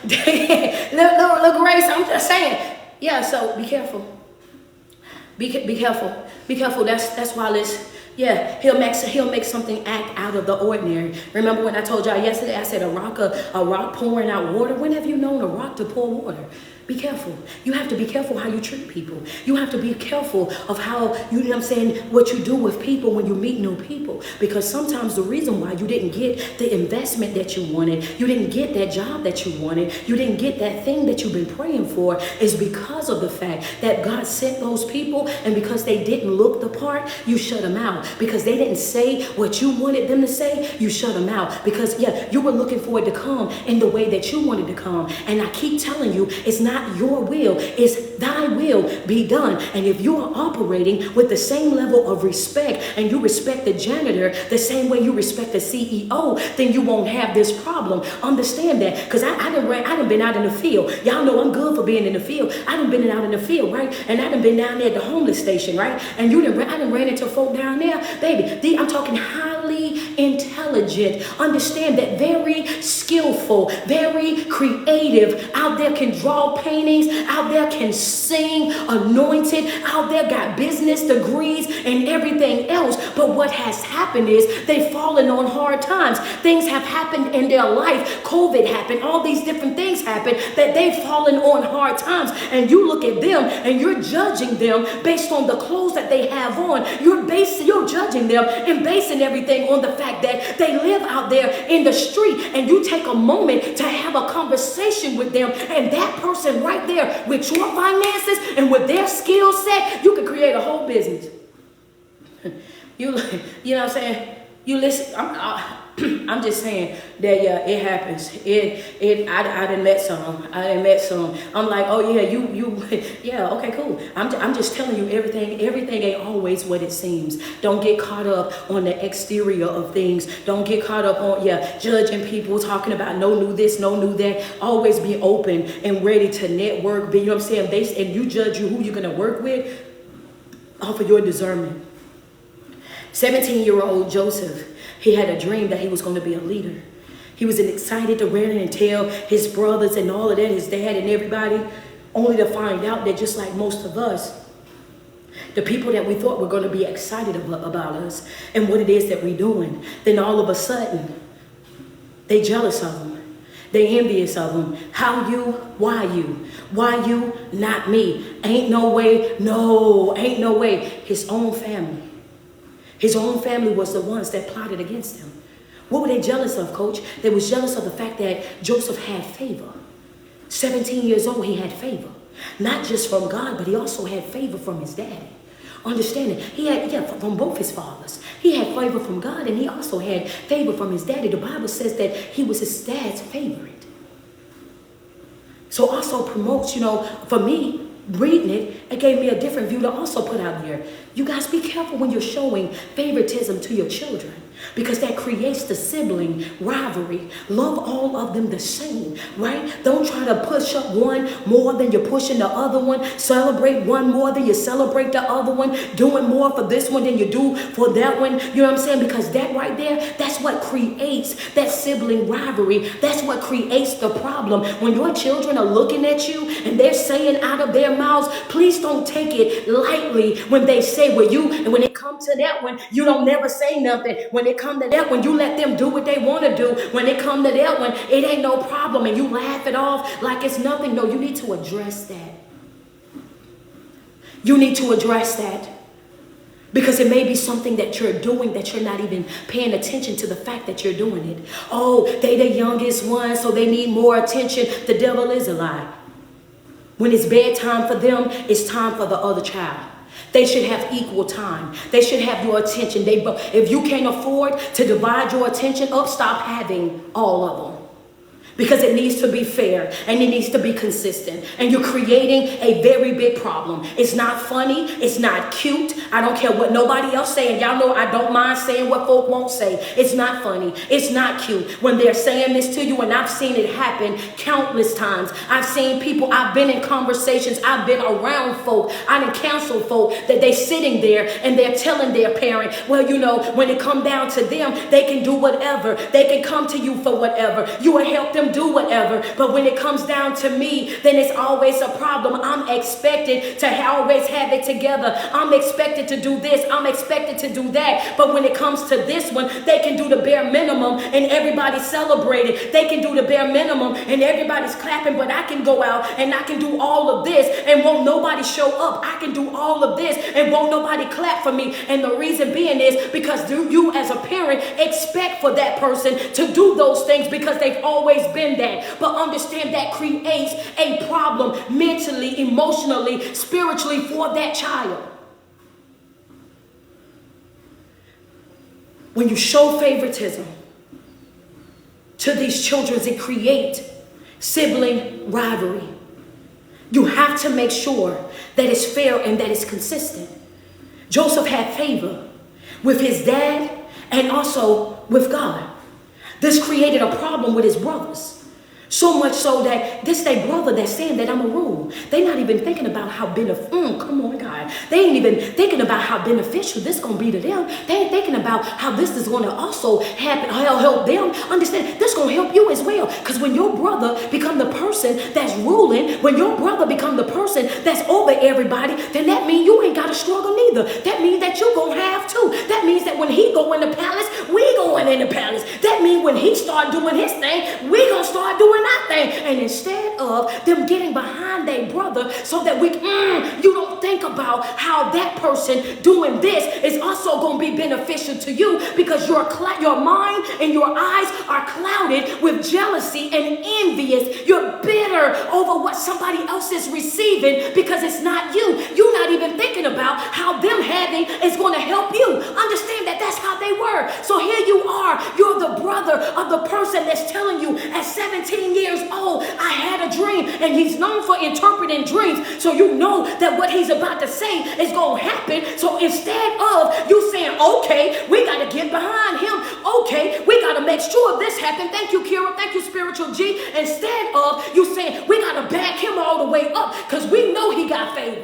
Look, Grace, I'm just saying. Yeah, so be careful. Be careful. Be careful. That's why this. Yeah, he'll make something act out of the ordinary. Remember when I told y'all yesterday, I said a rock pouring out water. When have you known a rock to pour water? Be careful. You have to be careful how you treat people. You have to be careful of how, you know what I'm saying, what you do with people when you meet new people. Because sometimes the reason why you didn't get the investment that you wanted, you didn't get that job that you wanted, you didn't get that thing that you've been praying for is because of the fact that God sent those people, and because they didn't look the part, you shut them out. Because they didn't say what you wanted them to say, you shut them out. Because you were looking for it to come in the way that you wanted to come. And I keep telling you, it's not your will, it's thy will be done. And if you are operating with the same level of respect and you respect the janitor the same way you respect the CEO, then you won't have this problem. Understand that, because I done been out in the field. Y'all know I'm good for being in the field. I done been out in the field, right? And I done been down there at the homeless station, right? And I done ran into folk down there, baby. I'm talking highly intelligent. Understand that, very skillful, very creative. Out there can draw paintings, out there can sing, anointed, out there got business degrees and everything else. But what has happened is they've fallen on hard times. Things have happened in their life. COVID happened, all these different things happened that they've fallen on hard times. And you look at them and you're judging them based on the clothes that they have on. You're judging them and basing everything on the fact that they live out there in the street. And you take a moment to have a conversation with them, and that person right there with your finances and with their skill set, you could create a whole business. You know what I'm saying? You listen. I'm just saying that it happens. I done met some. I'm like, oh yeah, you yeah, okay, cool. I'm just telling you, everything ain't always what it seems. Don't get caught up on the exterior of things. Don't get caught up on judging people, talking about no new this, no new that. Always be open and ready to network. You know what I'm saying? And you judge who you're gonna work with off of your discernment. 17-year-old Joseph, he had a dream that he was going to be a leader. He was excited to run and tell his brothers and all of that, his dad and everybody, only to find out that just like most of us, the people that we thought were going to be excited about us and what it is that we're doing, then all of a sudden, they jealous of them. They envious of them. How you? Why you? Why you? Not me. Ain't no way. No, ain't no way. His own family. His own family was the ones that plotted against him. What were they jealous of, Coach? They was jealous of the fact that Joseph had favor. 17 years old, he had favor. Not just from God, but he also had favor from his daddy. Understanding, he had from both his fathers. He had favor from God, and he also had favor from his daddy. The Bible says that he was his dad's favorite. So also promotes, for me, reading it gave me a different view to also put out there. You guys be careful when you're showing favoritism to your children. because that creates the sibling rivalry. Love all of them the same, right? Don't try to push up one more than you're pushing the other one. Celebrate one more than you celebrate the other one. Doing more for this one than you do for that one. You know what I'm saying? Because that right there, that's what creates that sibling rivalry. That's what creates the problem. When your children are looking at you and they're saying out of their mouths, please don't take it lightly when they say with you. And when it comes to that one, you don't never say nothing. When it comes to that one, you let them do what they want to do. When it comes to that one, it ain't no problem. And you laugh it off like it's nothing. No, you need to address that. You need to address that. Because it may be something that you're doing that you're not even paying attention to the fact that you're doing it. Oh, they the youngest one, so they need more attention. The devil is a lie. When it's bedtime for them, it's time for the other child. They should have equal time. They should have your attention. If you can't afford to divide your attention up, stop having all of them. Because it needs to be fair and it needs to be consistent. And you're creating a very big problem. It's not funny. It's not cute. I don't care what nobody else saying. Y'all know I don't mind saying what folk won't say. It's not funny. It's not cute. When they're saying this to you, and I've seen it happen countless times. I've seen people, I've been in conversations, I've been around folk, I done counseled folk that they sitting there and they're telling their parent, well, you know, when it come down to them, they can do whatever. They can come to you for whatever. You will help them do whatever, but when it comes down to me, then it's always a problem. I'm expected to always have it together. I'm expected to do this. I'm expected to do that. But when it comes to this one, they can do the bare minimum and everybody's celebrated. They can do the bare minimum and everybody's clapping, but I can go out and I can do all of this and won't nobody show up. I can do all of this and won't nobody clap for me. And the reason being is because you as a parent expect for that person to do those things because they've always been that. But understand that creates a problem mentally, emotionally, spiritually for that child. When you show favoritism to these children, it creates sibling rivalry. You have to make sure that it's fair and that it's consistent. Joseph had favor with his dad and also with God. This created a problem with his brothers. So much so that this they brother that's saying that I'm a rule. They're not even thinking about how come on, God. They ain't even thinking about how beneficial this gonna be to them. They ain't thinking about how this is gonna also help them. Understand, this gonna help you as well. Because when your brother become the person that's ruling, when your brother become the person that's over everybody, then that means you ain't gotta struggle neither. That means that you gonna have to. That means that when he go in the palace, we going in the palace. That means when he start doing his thing, we gonna start doing our thing. And instead of them getting behind their brother so that you don't think about how that person doing this is also going to be beneficial to you, because your mind and your eyes are clouded with jealousy and envious. You're bitter over what somebody else is receiving because it's not you. You're not even thinking about how them having is going to help you. Understand that that's how they were. So here you are. You're the brother of the person that's telling you at 17 years old, I had a dream, and he's known for interpreting dreams. So you know that what he's about to say is going to happen. So instead of you saying, okay, we got to get behind him. Okay, we got to make sure this happened. Thank you, Kira. Thank you, Spiritual G. Instead of you saying, we got to back him all the way up because we know he got favor.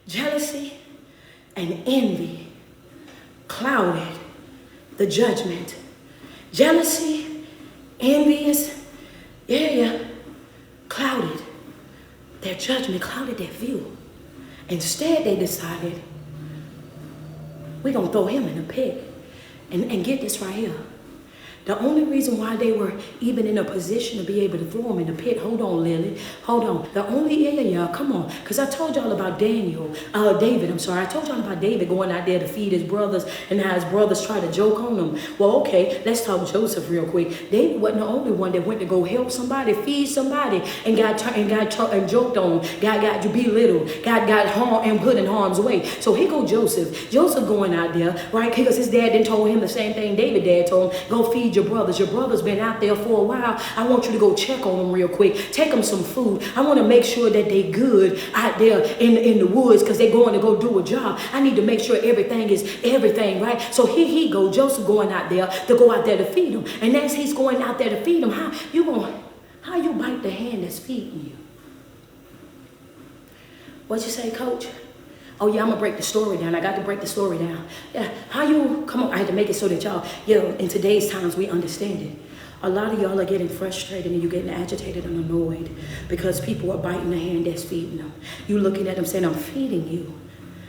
Jealousy and envy clouded the judgment. Jealousy, envious, clouded their judgment, clouded their view. Instead, they decided, we're going to throw him in a pit. And get this right here. The only reason why they were even in a position to be able to throw him in the pit, hold on, Lily, hold on. The only, come on, because I told y'all about David, I told y'all about David going out there to feed his brothers and how his brothers try to joke on him. Well, okay, let's talk Joseph real quick. David wasn't the only one that went to go help somebody, feed somebody, and got joked on, got belittled, got harmed and put in harm's way. So here go Joseph. Joseph going out there, right, because his dad then told him the same thing David dad told him, go feed your brothers. Your brother's been out there for a while. I want you to go check on them real quick. Take them some food. I want to make sure that they good out there in the woods because they're going to go do a job. I need to make sure everything is everything, right? So here he go. Joseph going out there to feed them. And as he's going out there to feed them, how you bite the hand that's feeding you? What you say, Coach? Oh yeah, I'm gonna break the story down. I got to break the story down. Yeah, come on, I had to make it so that y'all, in today's times we understand it. A lot of y'all are getting frustrated and you're getting agitated and annoyed because people are biting the hand that's feeding them. You looking at them saying, I'm feeding you.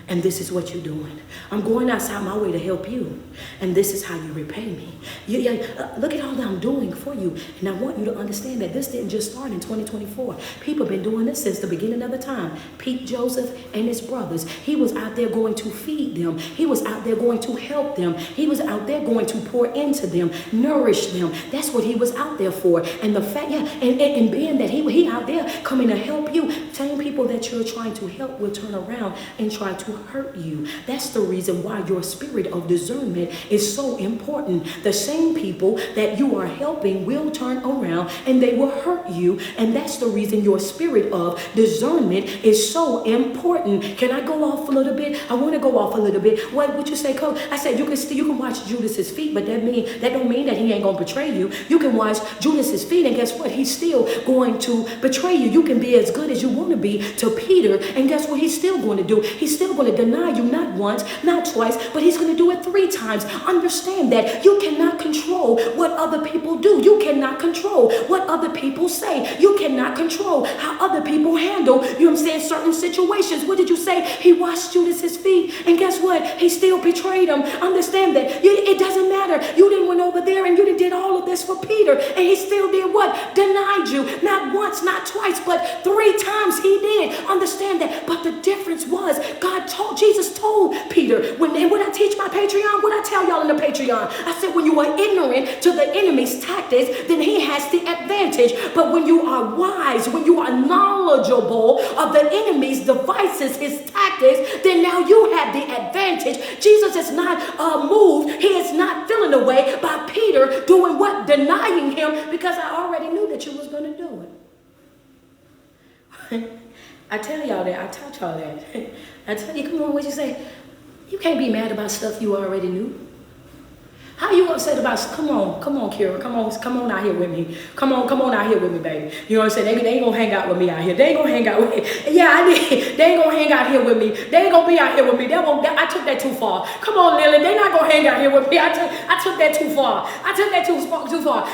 And this is what you're doing. I'm going outside my way to help you. And this is how you repay me. Look at all that I'm doing for you. And I want you to understand that this didn't just start in 2024. People have been doing this since the beginning of the time. Pete Joseph and his brothers. He was out there going to feed them. He was out there going to help them. He was out there going to pour into them, nourish them. That's what he was out there for. And the fact, and being that he out there coming to help you, same people that you're trying to help will turn around and try to hurt you. That's the reason why your spirit of discernment is so important. The same people that you are helping will turn around and they will hurt you. And that's the reason your spirit of discernment is so important. Can I go off a little bit? I want to go off a little bit. What would you say, Coach? I said you can watch Judas's feet, but that don't mean that he ain't gonna betray you. You can watch Judas's feet, and guess what? He's still going to betray you. You can be as good as you want to be to Peter, and guess what he's still going to do? He's still going to deny you not once, not twice, but he's going to do it 3 times. Understand that you cannot control what other people do. You cannot control what other people say. You cannot control how other people handle, certain situations. What did you say? He washed Judas's feet, and guess what? He still betrayed him. Understand that it doesn't matter. You didn't went over there and you did all of this for Peter, and he still did what? Denied you. Not once, not twice, but 3 times he did. Understand that. But the difference was Jesus told Peter, when I teach my Patreon, what I tell y'all in the Patreon, I said, when you are ignorant to the enemy's tactics, then he has the advantage. But when you are wise, when you are knowledgeable of the enemy's devices, his tactics, then now you have the advantage. Jesus is not moved. He is not feeling away by Peter doing what? Denying him, because I already knew that you was going to do it. I tell y'all that. I taught y'all that. I tell you, come on, what you say? You can't be mad about stuff you already knew. How you upset about, come on, Kira, come on out here with me. Come on out here with me, baby. You know what I'm saying? They ain't gonna hang out with me out here. They ain't gonna hang out with me. Yeah, they ain't gonna hang out here with me. They ain't gonna be out here with me. I took that too far. Come on, Lily, they not gonna hang out here with me. I took that too far. I took that too far.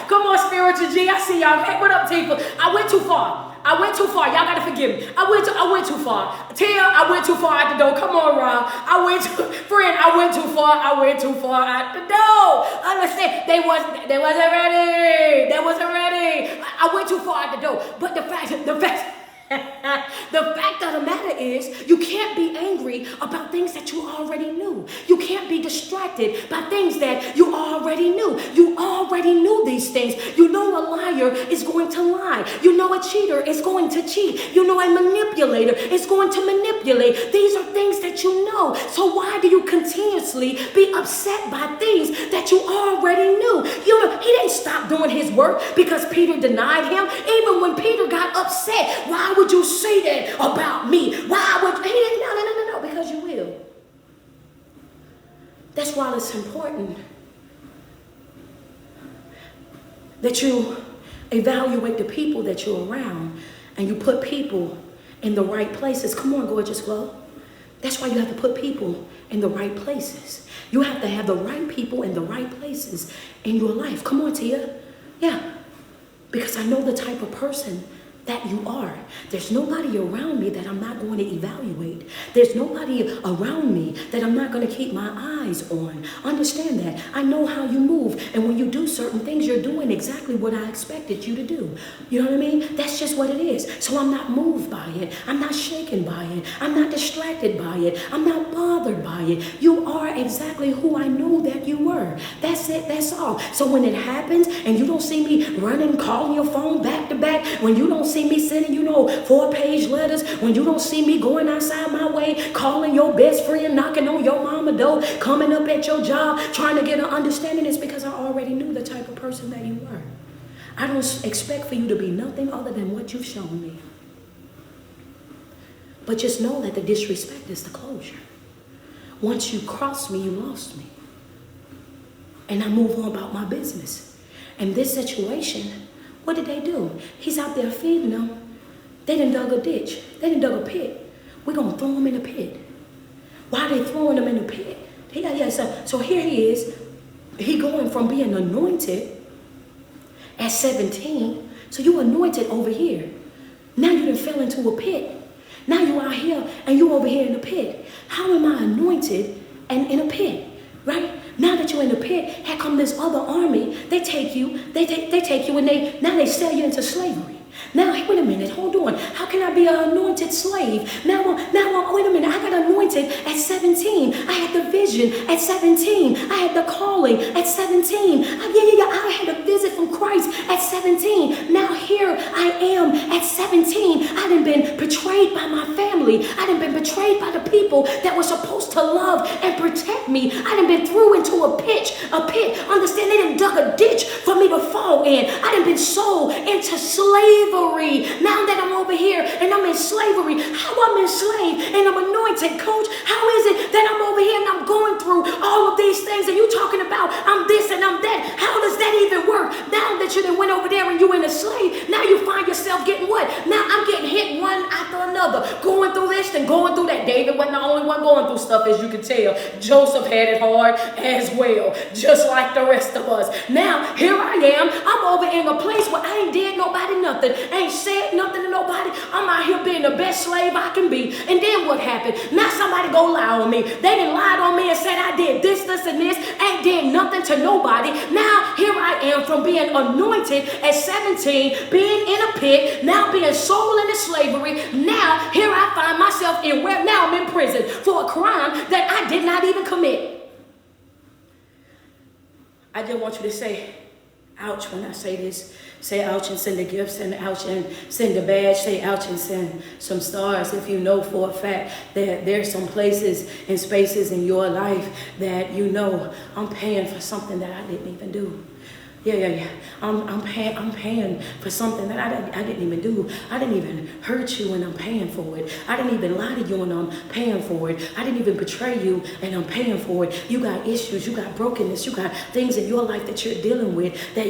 Come on, Spiritual G, I see y'all. Hey, what up, Tifa? I went too far. I went too far. Y'all gotta forgive me. I went too far. Tia, I went too far out the door. Come on, Rob. I went too far out the door. Understand? They wasn't ready. I went too far out the door. But the fact of the matter is, you can't be angry about things that you already knew. You can't be distracted by things that you already knew. You already knew these things. You know a liar is going to lie. You know a cheater is going to cheat. You know a manipulator is going to manipulate. These are things that you know. So why do you continuously be upset by things that you already knew? He didn't stop doing his work because Peter denied him. Even when Peter got upset, why would you say that about me? Why would he didn't? No, because you will. That's why it's important that you evaluate the people that you're around and you put people in the right places. Come on, Gorgeous Glow. That's why you have to put people in the right places. You have to have the right people in the right places in your life. Come on, Tia. Yeah. Because I know the type of person that you are. There's nobody around me that I'm not going to evaluate. There's nobody around me that I'm not going to keep my eyes on. Understand that. I know how you move. And when you do certain things, you're doing exactly what I expected you to do. You know what I mean? That's just what it is. So I'm not moved by it. I'm not shaken by it. I'm not distracted by it. I'm not bothered by it. You are are exactly who I knew that you were. That's it, that's all. So when it happens and you don't see me running, calling your phone back to back, when you don't see me sending, 4-page letters, when you don't see me going outside my way, calling your best friend, knocking on your mama door, coming up at your job, trying to get an understanding, it's because I already knew the type of person that you were. I don't expect for you to be nothing other than what you've shown me. But just know that the disrespect is the closure. Once you cross me, you lost me. And I move on about my business. And this situation, what did they do? He's out there feeding them. They done dug a ditch. They done dug a pit. We're going to throw him in a pit. Why are they throwing him in a pit? So here he is. He going from being anointed at 17. So you anointed over here. Now you done fell into a pit. Now you out here and you over here in the pit. How am I anointed and in a pit? Right? Now that you're in the pit, here come this other army. They take you and now they sell you into slavery. Now, wait a minute, hold on. How can I be an anointed slave? Now, wait a minute. I got anointed at 17. I had the vision at 17. I had the calling at 17. I had a visit from Christ at 17. Now here I am at 17. I done been betrayed by my family. I done been betrayed by the people that were supposed to love and protect me. I done been threw into a pit. Understand, they done dug a ditch for me to fall in. I done been sold into slavery. Now that I'm over here and I'm in slavery, how I'm enslaved and I'm anointed, coach? How is it that I'm over here and I'm going through all of these things and you talking about I'm this and I'm that? How does that even work? Now that you done went over there and you in a slave, now you find yourself getting what? Now I'm getting hit one after another, going through this and going through that. David wasn't the only one going through stuff, as you can tell. Joseph had it hard as well, just like the rest of us. Now here I am. I'm over in a place where I ain't did nobody nothing. Ain't said nothing to nobody. I'm out here being the best slave I can be. And then what happened? Now somebody go lie on me. They done lied on me and said I did this, and this. Ain't did nothing to nobody. Now here I am from being anointed at 17, being in a pit, now being sold into slavery. Now here I find myself now I'm in prison for a crime that I did not even commit. I just want you to say, ouch, when I say this. Say ouch and send a gift, send ouch and send a badge, say ouch and send some stars. If you know for a fact that there's some places and spaces in your life that I'm paying for something that I didn't even do. Yeah. I'm paying for something that I didn't even do. I didn't even hurt you and I'm paying for it. I didn't even lie to you and I'm paying for it. I didn't even betray you and I'm paying for it. You got issues, you got brokenness, you got things in your life that you're dealing with that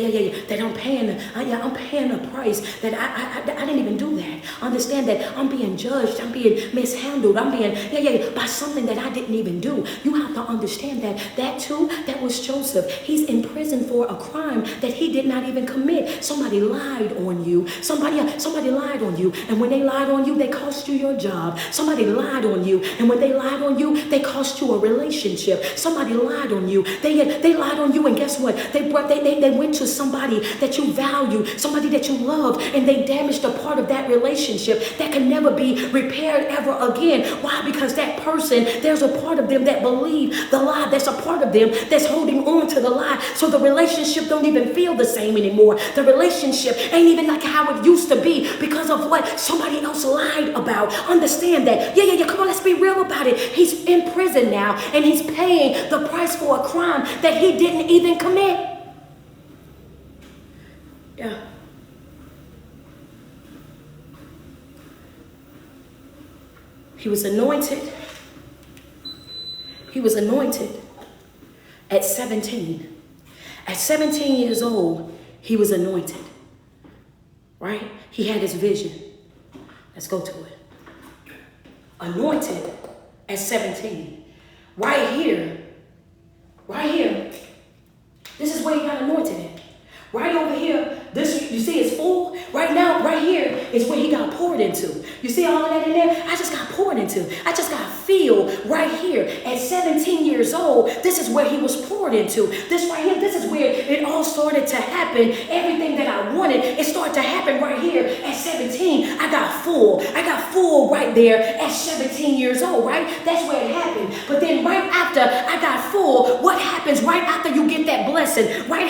I'm paying. I'm paying a price that I didn't even do that. Understand that I'm being judged, I'm being mishandled, I'm being by something that I didn't even do. You have to understand that too. That was Joseph. He's in prison for a crime that he did not even commit. Somebody lied on you. Somebody lied on you. And when they lied on you, they cost you your job. Somebody lied on you. And when they lied on you, they cost you a relationship. Somebody lied on you. They lied on you, and guess what? They went to somebody that you value, somebody that you love, and they damaged a part of that relationship that can never be repaired ever again. Why? Because that person, there's a part of them that believe the lie. There's a part of them that's holding on to the lie. So the relationship don't even feel the same anymore. The relationship ain't even like how it used to be because of what somebody else lied about. Understand that. Yeah. Come on, let's be real about it. He's in prison now and he's paying the price for a crime that he didn't even commit. Yeah. He was anointed. He was anointed at 17. At 17 years old, he was anointed, right? He had his vision. Let's go to it. Anointed at 17. Right here. This is where he got anointed in. Right over here, this, you see, it's full. Right now, right here is where he got poured into. You see all of that in there? I just got poured into. I just got filled right here. At 17 years old, this is where he was poured into. This right here, this is where it all started to happen. Everything that I wanted, it started to happen right here at 17. I got full. I got full right there at 17 years old, right? That's where it happened. But then right after I got happens right after you get that blessing. Right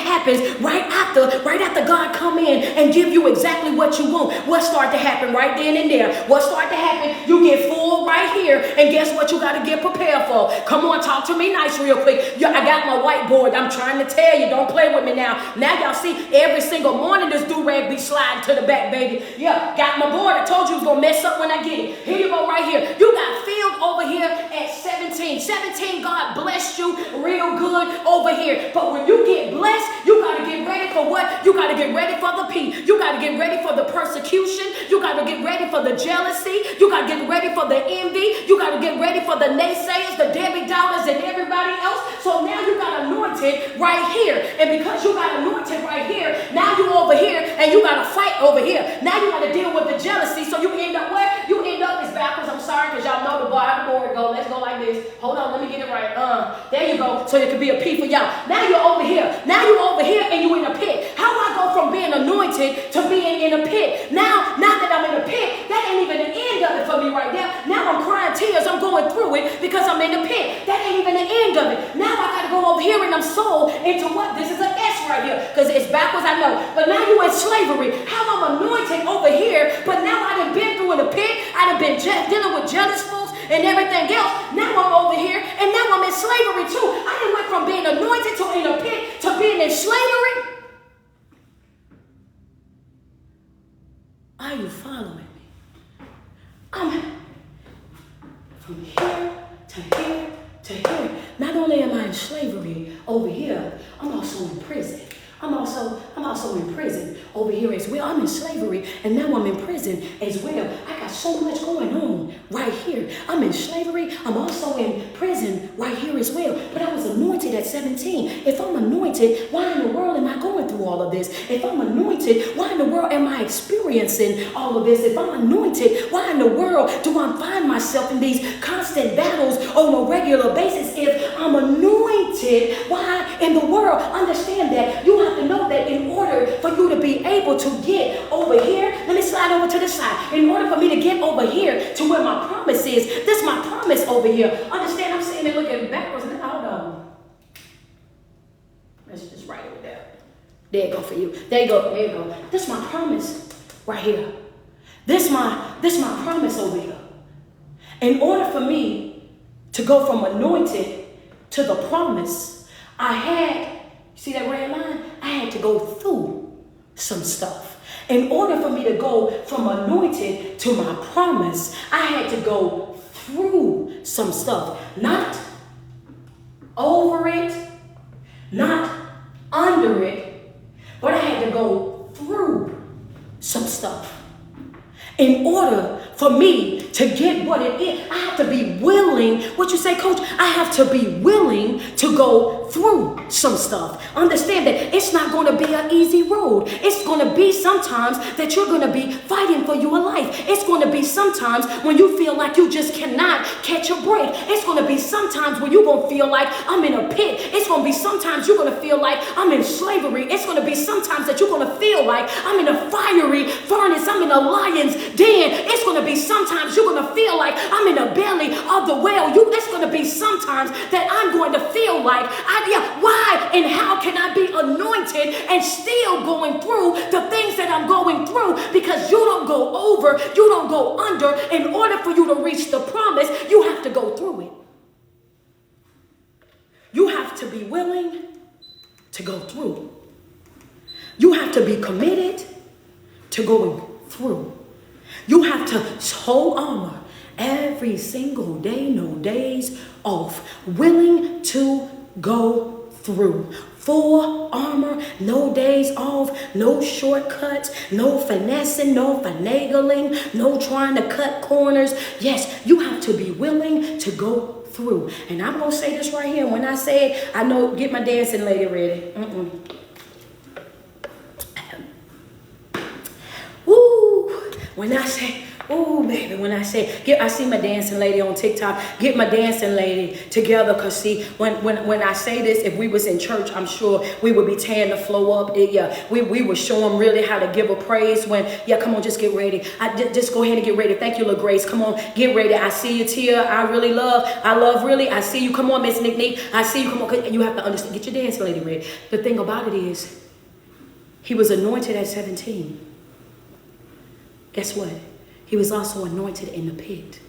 after God come in and give you exactly what you want. What start to happen right then and there? What start to happen? You get full right here, and guess what you got to get prepared for? Come on, talk to me nice real quick. I got my whiteboard. I'm trying to tell you, don't play with me now. Now y'all see every single morning this do-rag be sliding to the back, baby. Yeah, got my board. I told you it was going to mess up when I get it. Here you go right here. You got filled over here at 17. 17, God bless you real good over here. But when you get blessed, you got to get ready for what? You got to get ready for the peace. You got to get ready for the persecution. You got to get ready for the jealousy. You got to get ready for the envy. You got to get ready for the naysayers, the Debbie Doubters, and everybody else. So now you got anointed right here. And because you got anointed right here, now you over here and you got to fight over here. Now you got to deal with the jealousy. So you end up what? You end up, it's backwards. I'm sorry because y'all know the bar, how the board go. Let's go like this. Hold on, let me get it right. There you go. So it could be a P for y'all. Now you're over here. Now you're over here and you in a pit. How do I go from being anointed to being in a pit? Now that I'm in a pit, that ain't even the end of it for me right now. Now I'm crying tears. I'm going through it because I'm in the pit. That ain't even the end of it. Now I got to go over here and I'm sold into what? This is an S right here because it's backwards, I know. But now you in slavery. How I'm anointed over here, but now I done been through in the pit. I done been dealing with jealous folks and everything else. Now I'm over here and now I'm in slavery too. I done went from being anointed to in a pit to being in slavery. Are you following me? I'm from here to here to here. Not only am I in slavery over here, I'm also in prison. I'm also in prison over here as well. I'm in slavery and now I'm in prison as well. I got so much going on right here. I'm in slavery. I'm also in prison right here as well. But I was anointed at 17. If I'm anointed, why in the world am I going through all of this? If I'm anointed, why in the world am I experiencing all of this? If I'm anointed, why in the world do I find myself in these constant battles on a regular basis? If I'm anointed, why in the world? Understand that you have to know that in order for you to be able to get over here, let me slide over to the side. In order for me to get over here to where my promise is, this is my promise over here. Understand, I'm sitting there looking backwards. Hold on. Let's just write it there. There you go for you. There you go. There you go. This is my promise right here. This is my promise over here. In order for me to go from anointed to the promise, I had, see that red line? I had to go through some stuff. In order for me to go from anointed to my promise, I had to go through some stuff. Not over it, not under it, but I had to go through some stuff. In order for me to get what it is, I have to be willing. What you say, Coach? I have to be willing to go through some stuff. Understand that it's not going to be an easy road. It's going to be sometimes that you're going to be fighting for your life. It's going to be sometimes when you feel like you just cannot catch a break. It's going to be sometimes when you're going to feel like I'm in a pit. It's going to be sometimes you're going to feel like I'm in slavery. It's going to be sometimes that you're going to feel like I'm in a fiery furnace. I'm in a lion's den. It's going to be sometimes you're going to feel like I'm in the belly of the whale. It's going to be sometimes that I'm going to feel like, why and how can I be anointed and still going through the things that I'm going through? Because you don't go over, you don't go under. In order for you to reach the promise, you have to go through it. You have to be willing to go through. You have to be committed to going through. You have to hold armor every single day, no days off, willing to go through. Full armor, no days off, no shortcuts, no finessing, no finagling, no trying to cut corners. Yes, you have to be willing to go through. And I'm going to say this right here. When I say it, I know, get my dancing lady ready. Woo! When I say Oh, baby, when I say, I see my dancing lady on TikTok, get my dancing lady together. Because see, when I say this, if we was in church, I'm sure we would be tearing the floor up. We would show them really how to give a praise when, come on, just get ready. Just go ahead and get ready. Thank you, LaGrace. Come on, get ready. I see you, Tia. I love really. I see you. Come on, Miss Nick. I see you. Come on. And you have to understand, get your dancing lady ready. The thing about it is, he was anointed at 17. Guess what? He was also anointed in the pit.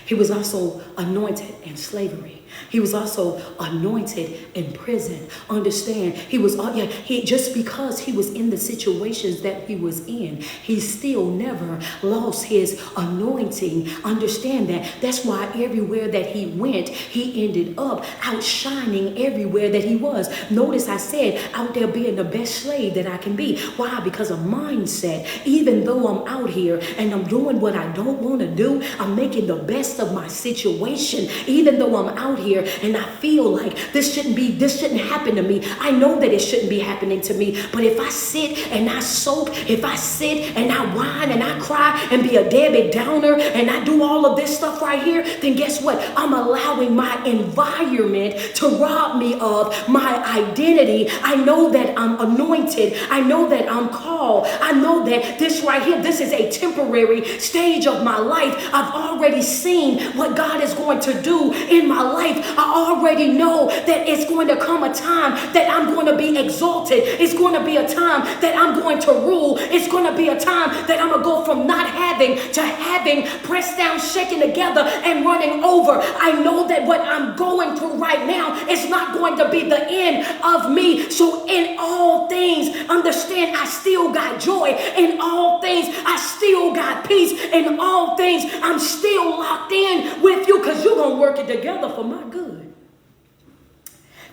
He was also anointed in slavery. He was also anointed in prison. Understand, he just because he was in the situations that he was in, he still never lost his anointing. Understand that. That's why everywhere that he went, he ended up outshining everywhere that he was. Notice I said out there being the best slave that I can be. Why? Because of mindset. Even though I'm out here and I'm doing what I don't want to do, I'm making the best of my situation. Even though I'm out here and I feel like this shouldn't happen to me. I know that it shouldn't be happening to me. But if I sit and I soak, if I sit and I whine and I cry and be a Debbie Downer and I do all of this stuff right here, then guess what? I'm allowing my environment to rob me of my identity. I know that I'm anointed. I know that I'm called. I know that this right here, this is a temporary stage of my life. I've already seen what God is going to do in my life. I already know that it's going to come a time that I'm going to be exalted. It's going to be a time that I'm going to rule. It's going to be a time that I'm going to go from not having to having, pressed down, shaken together, and running over. I know that what I'm going through right now is not going to be the end of me. So in all things, understand, I still got joy. In all things, I still got peace. In all things, I'm still locked in with you, because you're going to work it together for my good.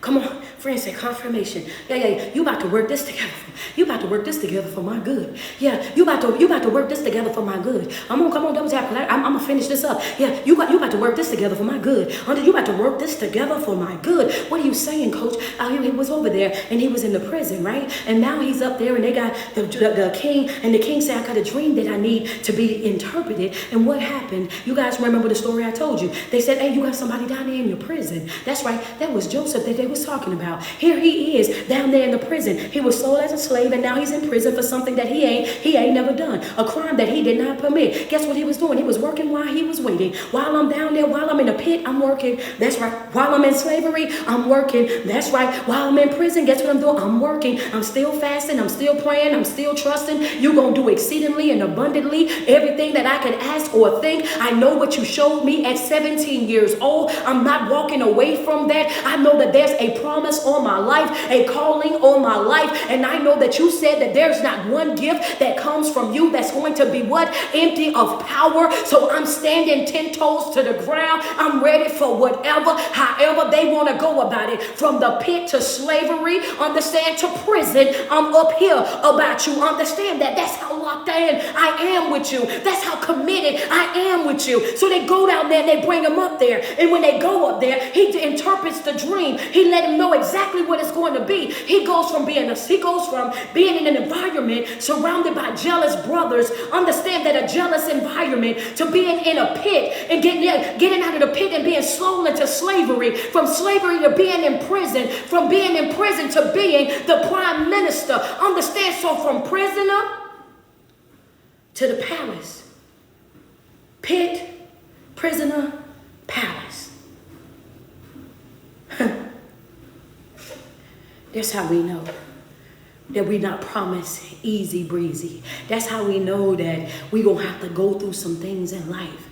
Come on, friends, say confirmation. Yeah. You about to work this together. You about to work this together for my good. Yeah, you about to work this together for my good. Come on, double tap. I'm gonna finish this up. Yeah, you about to work this together for my good. You about to work this together for my good. What are you saying, Coach? He was over there and he was in the prison, right? And now he's up there and they got the king, and the king said, I got a dream that I need to be interpreted. And what happened? You guys remember the story I told you? They said, hey, you got somebody down there in your prison. That's right. That was Joseph that they was talking about. Here he is down there in the prison. He was sold as a slave, and now he's in prison for something that he ain't never done, a crime that he did not commit. Guess what he was doing? He was working while he was waiting. While I'm down there, while I'm in the pit, I'm working. That's right. While I'm in slavery, I'm working. That's right. While I'm in prison, guess what I'm doing? I'm working. I'm still fasting. I'm still praying. I'm still trusting. You're going to do exceedingly and abundantly everything that I can ask or think. I know what you showed me at 17 years old. I'm not walking away from that. I know that there's a promise on my life, a calling on my life, and I know that you said that there's not one gift that comes from you that's going to be what? Empty of power. So I'm standing 10 toes to the ground. I'm ready for whatever, however they want to go about it. From the pit to slavery, understand, to prison, I'm up here about you. Understand that. That's how locked in I am with you. That's how committed I am with you. So they go down there and they bring him up there. And when they go up there, he interprets the dream. He let him know exactly what it's going to be. He goes from being in an environment surrounded by jealous brothers. Understand that a jealous environment to being in a pit and getting out of the pit and being sold into slavery, from slavery to being in prison, from being in prison to being the prime minister. Understand, so from prisoner to the palace. Pit, prisoner, palace. That's how we know that we're not promised easy breezy. That's how we know that we're going to have to go through some things in life.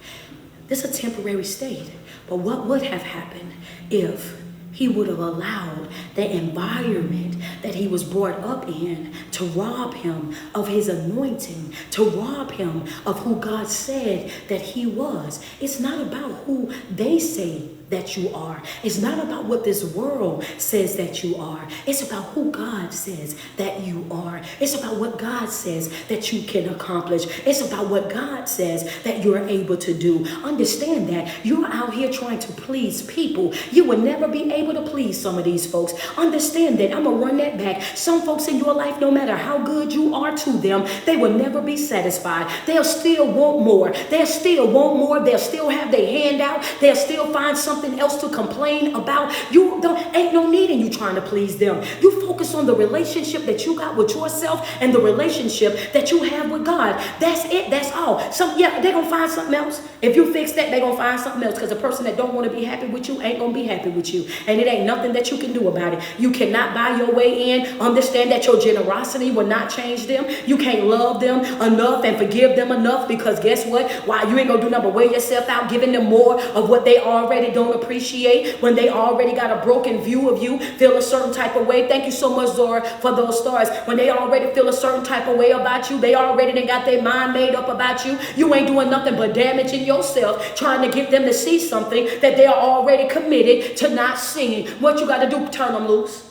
This is a temporary state. But what would have happened if he would have allowed the environment that he was brought up in to rob him of his anointing, to rob him of who God said that he was? It's not about who they say that you are. It's not about what this world says that you are. It's about who God says that you are. It's about what God says that you can accomplish. It's about what God says that you're able to do. Understand that you're out here trying to please people. You will never be able to please some of these folks. Understand that. I'm going to run that back. Some folks in your life, no matter how good you are to them, they will never be satisfied. They'll still want more. They'll still want more. They'll still have their hand out. They'll still find something else to complain about. You don't, ain't no need in you trying to please them. You focus on the relationship that you got with yourself and the relationship that you have with God. That's it. That's all. Yeah, they're going to find something else. If you fix that, they're going to find something else, because a person that don't want to be happy with you ain't going to be happy with you. And it ain't nothing that you can do about it. You cannot buy your way in. Understand that your generosity will not change them. You can't love them enough and forgive them enough, because guess what? Why? You ain't going to do nothing but wear yourself out, giving them more of what they already don't appreciate, when they already got a broken view of you, feel a certain type of way. Thank you so much, Zora, for those stars. When they already feel a certain type of way about you, they already done got their mind made up about you. You ain't doing nothing but damaging yourself, trying to get them to see something that they are already committed to not seeing. What you got to do? Turn them loose.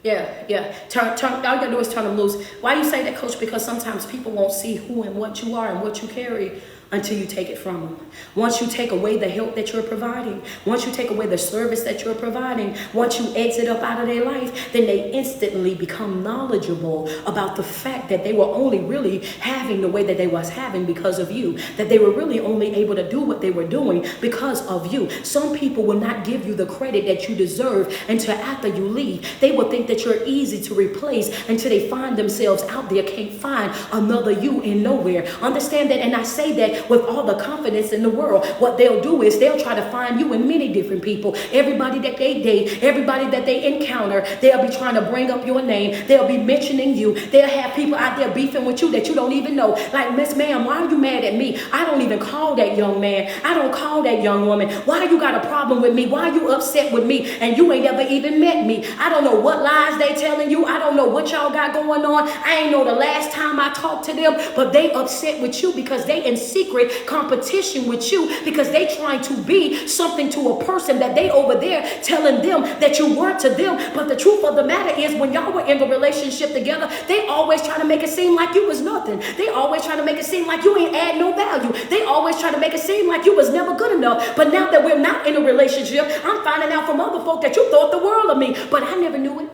Yeah. Turn. All you gotta do is turn them loose. Why you say that, Coach? Because sometimes people won't see who and what you are and what you carry until you take it from them. Once you take away the help that you're providing, once you take away the service that you're providing, once you exit up out of their life, then they instantly become knowledgeable about the fact that they were only really having the way that they was having because of you, that they were really only able to do what they were doing because of you. Some people will not give you the credit that you deserve until after you leave. They will think that you're easy to replace until they find themselves out there, can't find another you in nowhere. Understand that, and I say that with all the confidence in the world. What they'll do is they'll try to find you in many different people. Everybody that they date, everybody that they encounter, they'll be trying to bring up your name. They'll be mentioning you. They'll have people out there beefing with you that you don't even know. Like, Miss Ma'am, why are you mad at me? I don't even call that young man. I don't call that young woman. Why you got a problem with me? Why are you upset with me? And you ain't ever even met me. I don't know what lies they telling you. I don't know what y'all got going on. I ain't know the last time I talked to them, but they upset with you because they in secret competition with you, because they trying to be something to a person that they over there telling them that you weren't to them. But the truth of the matter is, when y'all were in a relationship together, they always trying to make it seem like you was nothing. They always trying to make it seem like you ain't add no value. They always trying to make it seem like you was never good enough. But now that we're not in a relationship, I'm finding out from other folk that you thought the world of me, but I never knew it.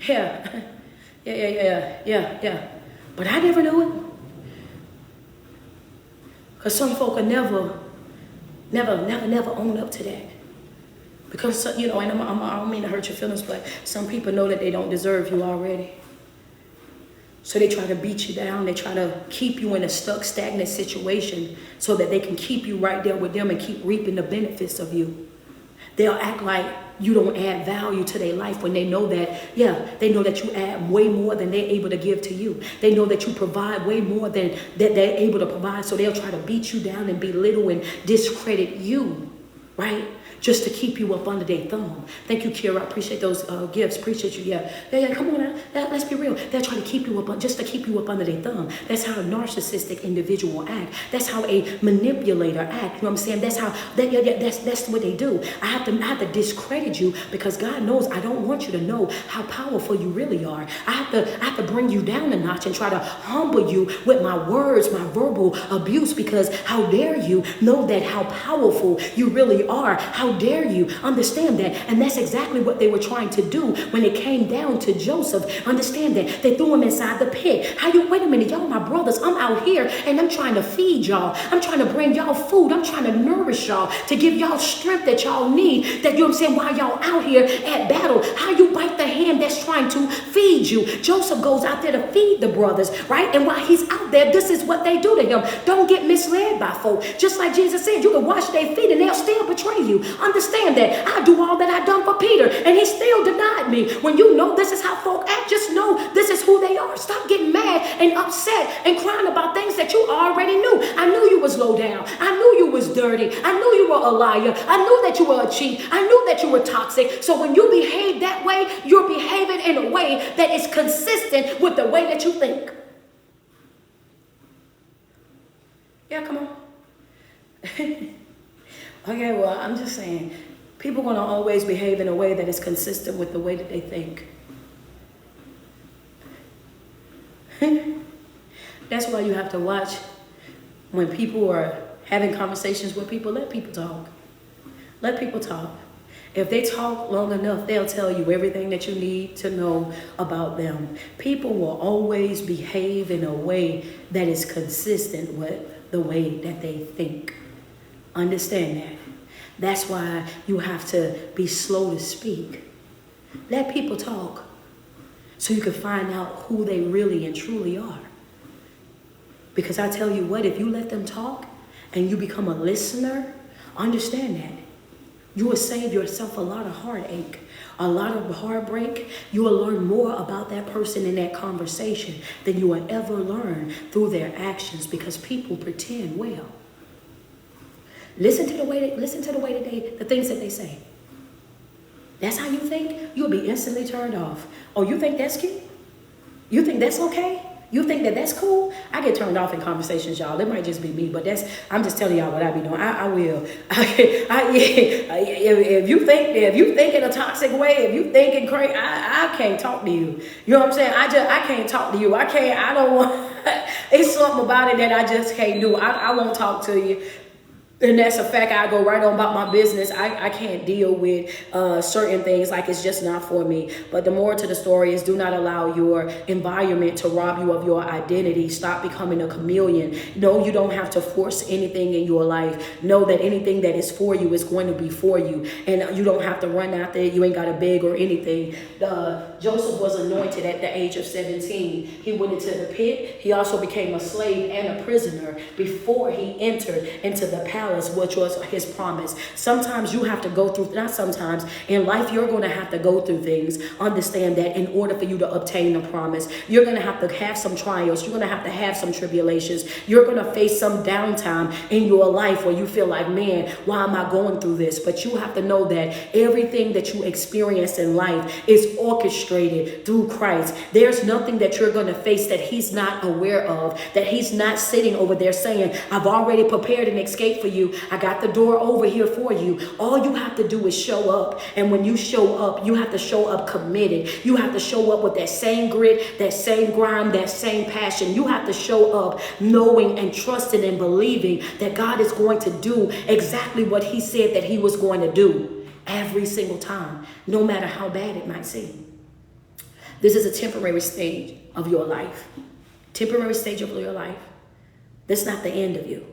Yeah. But I never knew it. Because some folk will never own up to that. Because, you know, and I don't mean to hurt your feelings, but some people know that they don't deserve you already. So they try to beat you down. They try to keep you in a stuck, stagnant situation so that they can keep you right there with them and keep reaping the benefits of you. They'll act like you don't add value to their life when they know that, they know that you add way more than they're able to give to you. They know that you provide way more than that they're able to provide. So they'll try to beat you down and belittle and discredit you, right? Just to keep you up under their thumb. Thank you, Kira. I appreciate those gifts. Appreciate you. Yeah. Come on now. Let's be real. They'll try to keep you up, just to keep you up under their thumb. That's how a narcissistic individual act. That's how a manipulator act. You know what I'm saying? That's how. That's what they do. I have to discredit you because God knows I don't want you to know how powerful you really are. I have to bring you down a notch and try to humble you with my words, my verbal abuse, because how dare you know that how powerful you really are? How dare you understand that? And that's exactly what they were trying to do when it came down to Joseph. Understand that they threw him inside the pit. Wait a minute, y'all my brothers, I'm out here and I'm trying to feed y'all. I'm trying to bring y'all food. I'm trying to nourish y'all, to give y'all strength that y'all need, that, you know what I'm saying, while y'all out here at battle. How you bite the hand that's trying to feed you? Joseph goes out there to feed the brothers, right? And while he's out there, this is what they do to him. Don't get misled by folk. Just like Jesus said, you can wash their feet and they'll still betray you. Understand that. I do all that I done for Peter and he still denied me. When you know this is how folk act, just know this is who they are. Stop getting mad and upset and crying about things that you already knew. I knew you was low down. I knew you was dirty. I knew you were a liar. I knew that you were a cheat. I knew that you were toxic. So when you behave that way, you're behaving in a way that is consistent with the way that you think. Yeah, come on. Okay, well, I'm just saying, people are going to always behave in a way that is consistent with the way that they think. That's why you have to watch when people are having conversations with people. Let people talk. Let people talk. If they talk long enough, they'll tell you everything that you need to know about them. People will always behave in a way that is consistent with the way that they think. Understand that. That's why you have to be slow to speak. Let people talk so you can find out who they really and truly are. Because I tell you what, if you let them talk and you become a listener, understand that. You will save yourself a lot of heartache, a lot of heartbreak. You will learn more about that person in that conversation than you will ever learn through their actions, because people pretend well. Listen to the way the things that they say. That's how you think? You'll be instantly turned off. Oh, you think that's cute? You think that's okay? You think that that's cool? I get turned off in conversations, y'all. It might just be me, but I'm just telling y'all what I be doing. I will. If you think in a toxic way, if you thinking crazy, I can't talk to you. You know what I'm saying? I can't talk to you. I don't want, it's something about it that I just can't do. I won't talk to you. And that's a fact. I go right on about my business. I can't deal with certain things, like it's just not for me. But the moral to the story is, do not allow your environment to rob you of your identity. Stop becoming a chameleon. No, you don't have to force anything in your life. Know that anything that is for you is going to be for you. And you don't have to run out there. You ain't got to beg or anything. Joseph was anointed at the age of 17. He went into the pit. He also became a slave and a prisoner before he entered into the palace, which was his promise. Sometimes you have to go through, not sometimes, in life you're going to have to go through things. Understand that in order for you to obtain the promise, you're going to have some trials. You're going to have some tribulations. You're going to face some downtime in your life where you feel like, man, why am I going through this? But you have to know that everything that you experience in life is orchestrated through Christ. There's nothing that you're going to face that he's not aware of, that he's not sitting over there saying, I've already prepared an escape for you. I got the door over here for you. All you have to do is show up. And when you show up, you have to show up committed. You have to show up with that same grit, that same grind, that same passion. You have to show up knowing and trusting and believing that God is going to do exactly what he said that he was going to do every single time, no matter how bad it might seem. This is a temporary stage of your life. Temporary stage of your life. That's not the end of you.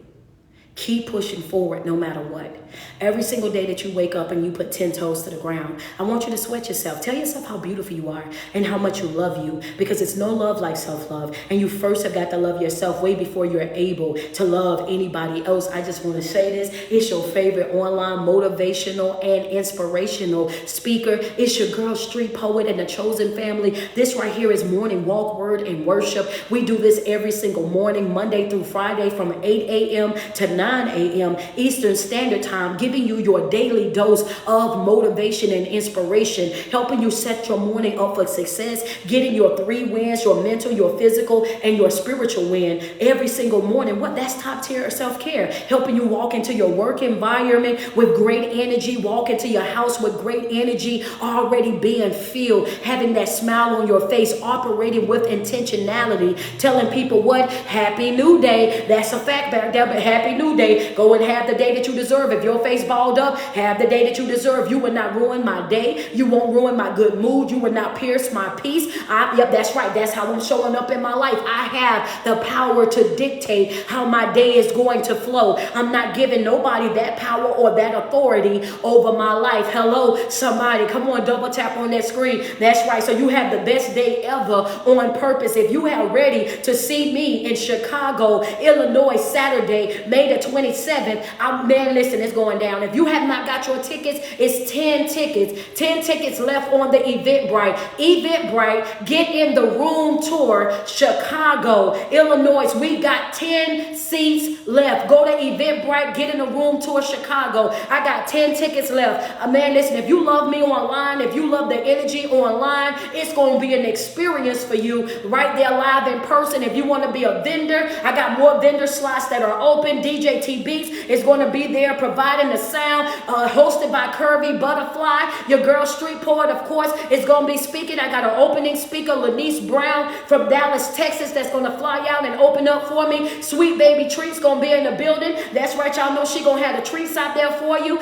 Keep pushing forward no matter what. Every single day that you wake up and you put 10 toes to the ground, I want you to sweat yourself. Tell yourself how beautiful you are and how much you love you, because it's no love like self-love. And you first have got to love yourself way before you're able to love anybody else. I just want to say this. It's your favorite online motivational and inspirational speaker. It's your girl, Street Poet, and the Chosen Family. This right here is Morning Walk, Word, and Worship. We do this every single morning, Monday through Friday, from 8 a.m. to 9 a.m. Eastern Standard Time, giving you your daily dose of motivation and inspiration, helping you set your morning up for success, getting your 3 wins, your mental, your physical, and your spiritual win every single morning. That's top tier self-care, helping you walk into your work environment with great energy, walk into your house with great energy, already being filled, having that smile on your face, operating with intentionality, telling people what? Happy New Day. That's a fact back there, but Happy New Day. Go and have the day that you deserve. If your face balled up, have the day that you deserve. You will not ruin my day. You won't ruin my good mood. You will not pierce my peace. Yep, that's right. That's how I'm showing up in my life. I have the power to dictate how my day is going to flow. I'm not giving nobody that power or that authority over my life. Hello, somebody. Come on, double tap on that screen. That's right. So you have the best day ever on purpose. If you are ready to see me in Chicago, Illinois, Saturday, May the 27th, man, listen, it's going down. If you have not got your tickets, it's 10 tickets. 10 tickets left on the Eventbrite. Eventbrite, get in the room tour, Chicago, Illinois. We got 10 seats left. Go to Eventbrite, get in the room tour, Chicago. I got 10 tickets left. Man, listen, if you love me online, if you love the energy online, it's going to be an experience for you right there live in person. If you want to be a vendor, I got more vendor slots that are open. DJ DJ T Beats is going to be there providing the sound, hosted by Curvy Butterfly. Your girl Street Poet, of course, is going to be speaking. I got an opening speaker, Lanice Brown from Dallas, Texas, that's going to fly out and open up for me. Sweet Baby Treats going to be in the building. That's right, y'all know she going to have the treats out there for you.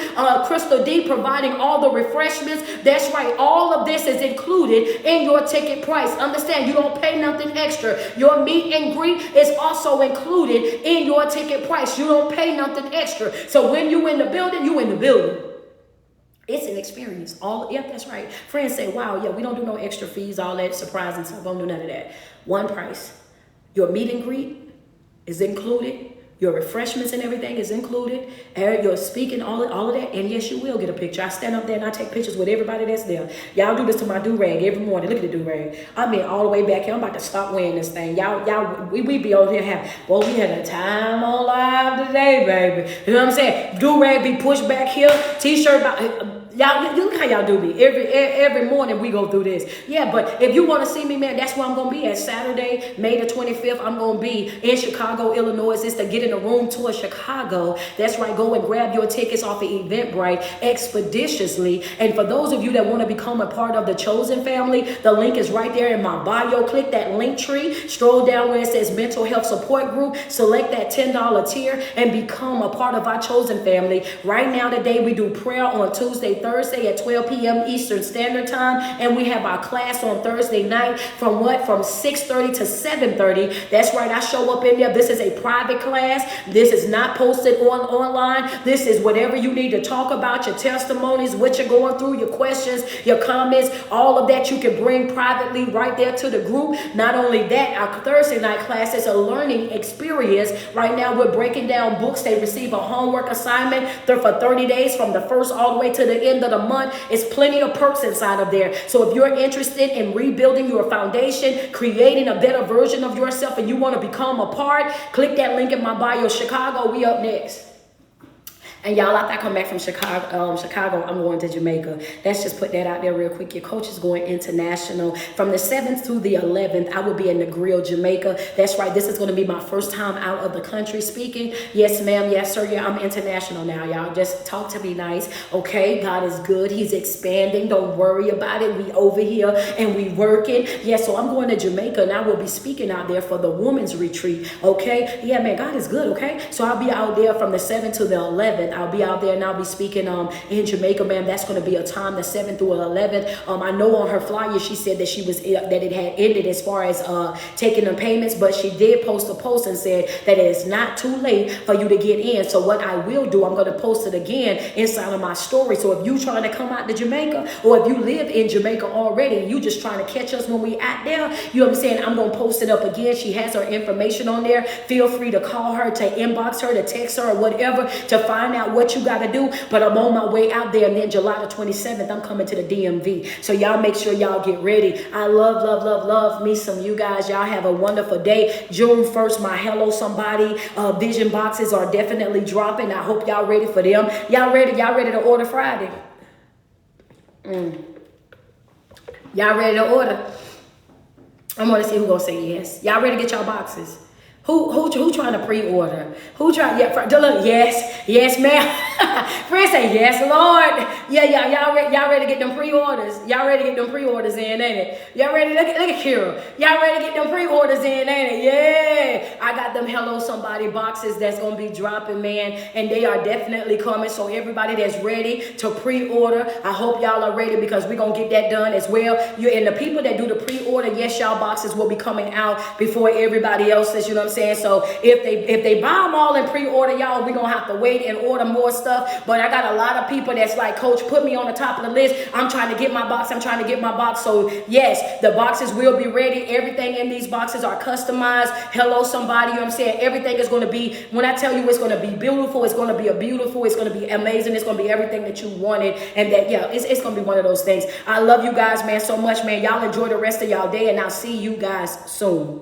Crystal D providing all the refreshments. That's right, all of this is included in your ticket price. Understand, you don't pay nothing extra. Your meet and greet is also included in your ticket price. You don't pay nothing extra. So when you in the building, you in the building. It's an experience. Yep, that's right. Friends say, wow, yeah, we don't do no extra fees, all that surprising stuff. Don't do none of that. One price. Your meet and greet is included. Your refreshments and everything is included. And your speaking, all of that. And yes, you will get a picture. I stand up there and I take pictures with everybody that's there. Y'all do this to my do-rag every morning. Look at the do-rag. I mean, all the way back here. I'm about to stop wearing this thing. We be over here we had a time on live today, baby. You know what I'm saying? Do-rag be pushed back here. T-shirt y'all, look how y'all do me. Every morning we go through this. Yeah, but if you want to see me, man, that's where I'm going to be at Saturday, May the 25th. I'm going to be in Chicago, Illinois. It's the Get in the Room Tour Chicago. That's right. Go and grab your tickets off of Eventbrite expeditiously. And for those of you that want to become a part of the Chosen family, the link is right there in my bio. Click that link tree. Stroll down where it says Mental Health Support Group. Select that $10 tier and become a part of our Chosen family. Right now today, we do prayer on Tuesday, Thursday at 12 p.m. Eastern Standard Time. And we have our class on Thursday night from 6:30 to 7:30. That's right. I show up in there. This is a private class. This is not posted online. This is whatever you need to talk about, your testimonies, what you're going through, your questions, your comments, all of that you can bring privately right there to the group. Not only that, our Thursday night class is a learning experience. Right now, we're breaking down books. They receive a homework assignment for 30 days from the first all the way to the end of the month. It's plenty of perks inside of there. So if you're interested in rebuilding your foundation, creating a better version of yourself, and you want to become a part, click that link in my bio. Chicago, we up next. And y'all, after I come back from Chicago, I'm going to Jamaica. Let's just put that out there real quick. Your coach is going international. From the 7th through the 11th, I will be in Negril, Jamaica. That's right. This is going to be my first time out of the country speaking. Yes, ma'am. Yes, sir. Yeah, I'm international now, y'all. Just talk to me nice. Okay, God is good. He's expanding. Don't worry about it. We over here and we working. Yeah, so I'm going to Jamaica and I will be speaking out there for the women's retreat. Okay. Yeah, man, God is good. Okay. So I'll be out there from the 7th to the 11th. I'll be out there and I'll be speaking in Jamaica, man. That's going to be a time the 7th through 11th. I know on her flyer she said that that it had ended as far as taking the payments, but she did post a post and said that it is not too late for you to get in. So what I will do, I'm going to post it again inside of my story. So if you trying to come out to Jamaica, or if you live in Jamaica already and you just trying to catch us when we out there, you know what I'm saying? I'm going to post it up again. She has her information on there. Feel free to call her, to inbox her, to text her, or whatever, to find out what you got to do. But I'm on my way out there, and then July the 27th, I'm coming to the DMV. So y'all make sure y'all get ready. I love me some you guys. Y'all have a wonderful day. June 1st, my Hello Somebody vision boxes are definitely dropping. I hope y'all ready for them. Y'all ready to order Friday? Y'all ready to order? I'm going to see who going to say yes. Y'all ready to get y'all boxes? Who trying to pre-order? Who trying? Yeah, look, yes, ma'am. Friends say yes, Lord. Yeah, y'all ready to get them pre-orders? Y'all ready to get them pre-orders in, ain't it? Y'all ready? Look at Kira. Y'all ready to get them pre-orders in, ain't it? Yeah. I got them Hello Somebody boxes that's gonna be dropping, man, and they are definitely coming. So everybody that's ready to pre-order, I hope y'all are ready, because we're gonna get that done as well. And the people that do the pre-order, yes, y'all boxes will be coming out before everybody else's. You know what I'm saying? So if they buy them all in pre-order, y'all, we're gonna have to wait and order more stuff. But I got a lot of people that's like, Coach, put me on the top of the list. I'm trying to get my box. So yes, the boxes will be ready. Everything in these boxes are customized. Hello Somebody, you know what I'm saying? Everything is going to be, when I tell you it's going to be beautiful, it's going to be beautiful, it's going to be amazing, it's going to be everything that you wanted. And that, yeah, it's going to be one of those things. I love you guys, man, so much, man. Y'all enjoy the rest of y'all day, and I'll see you guys soon.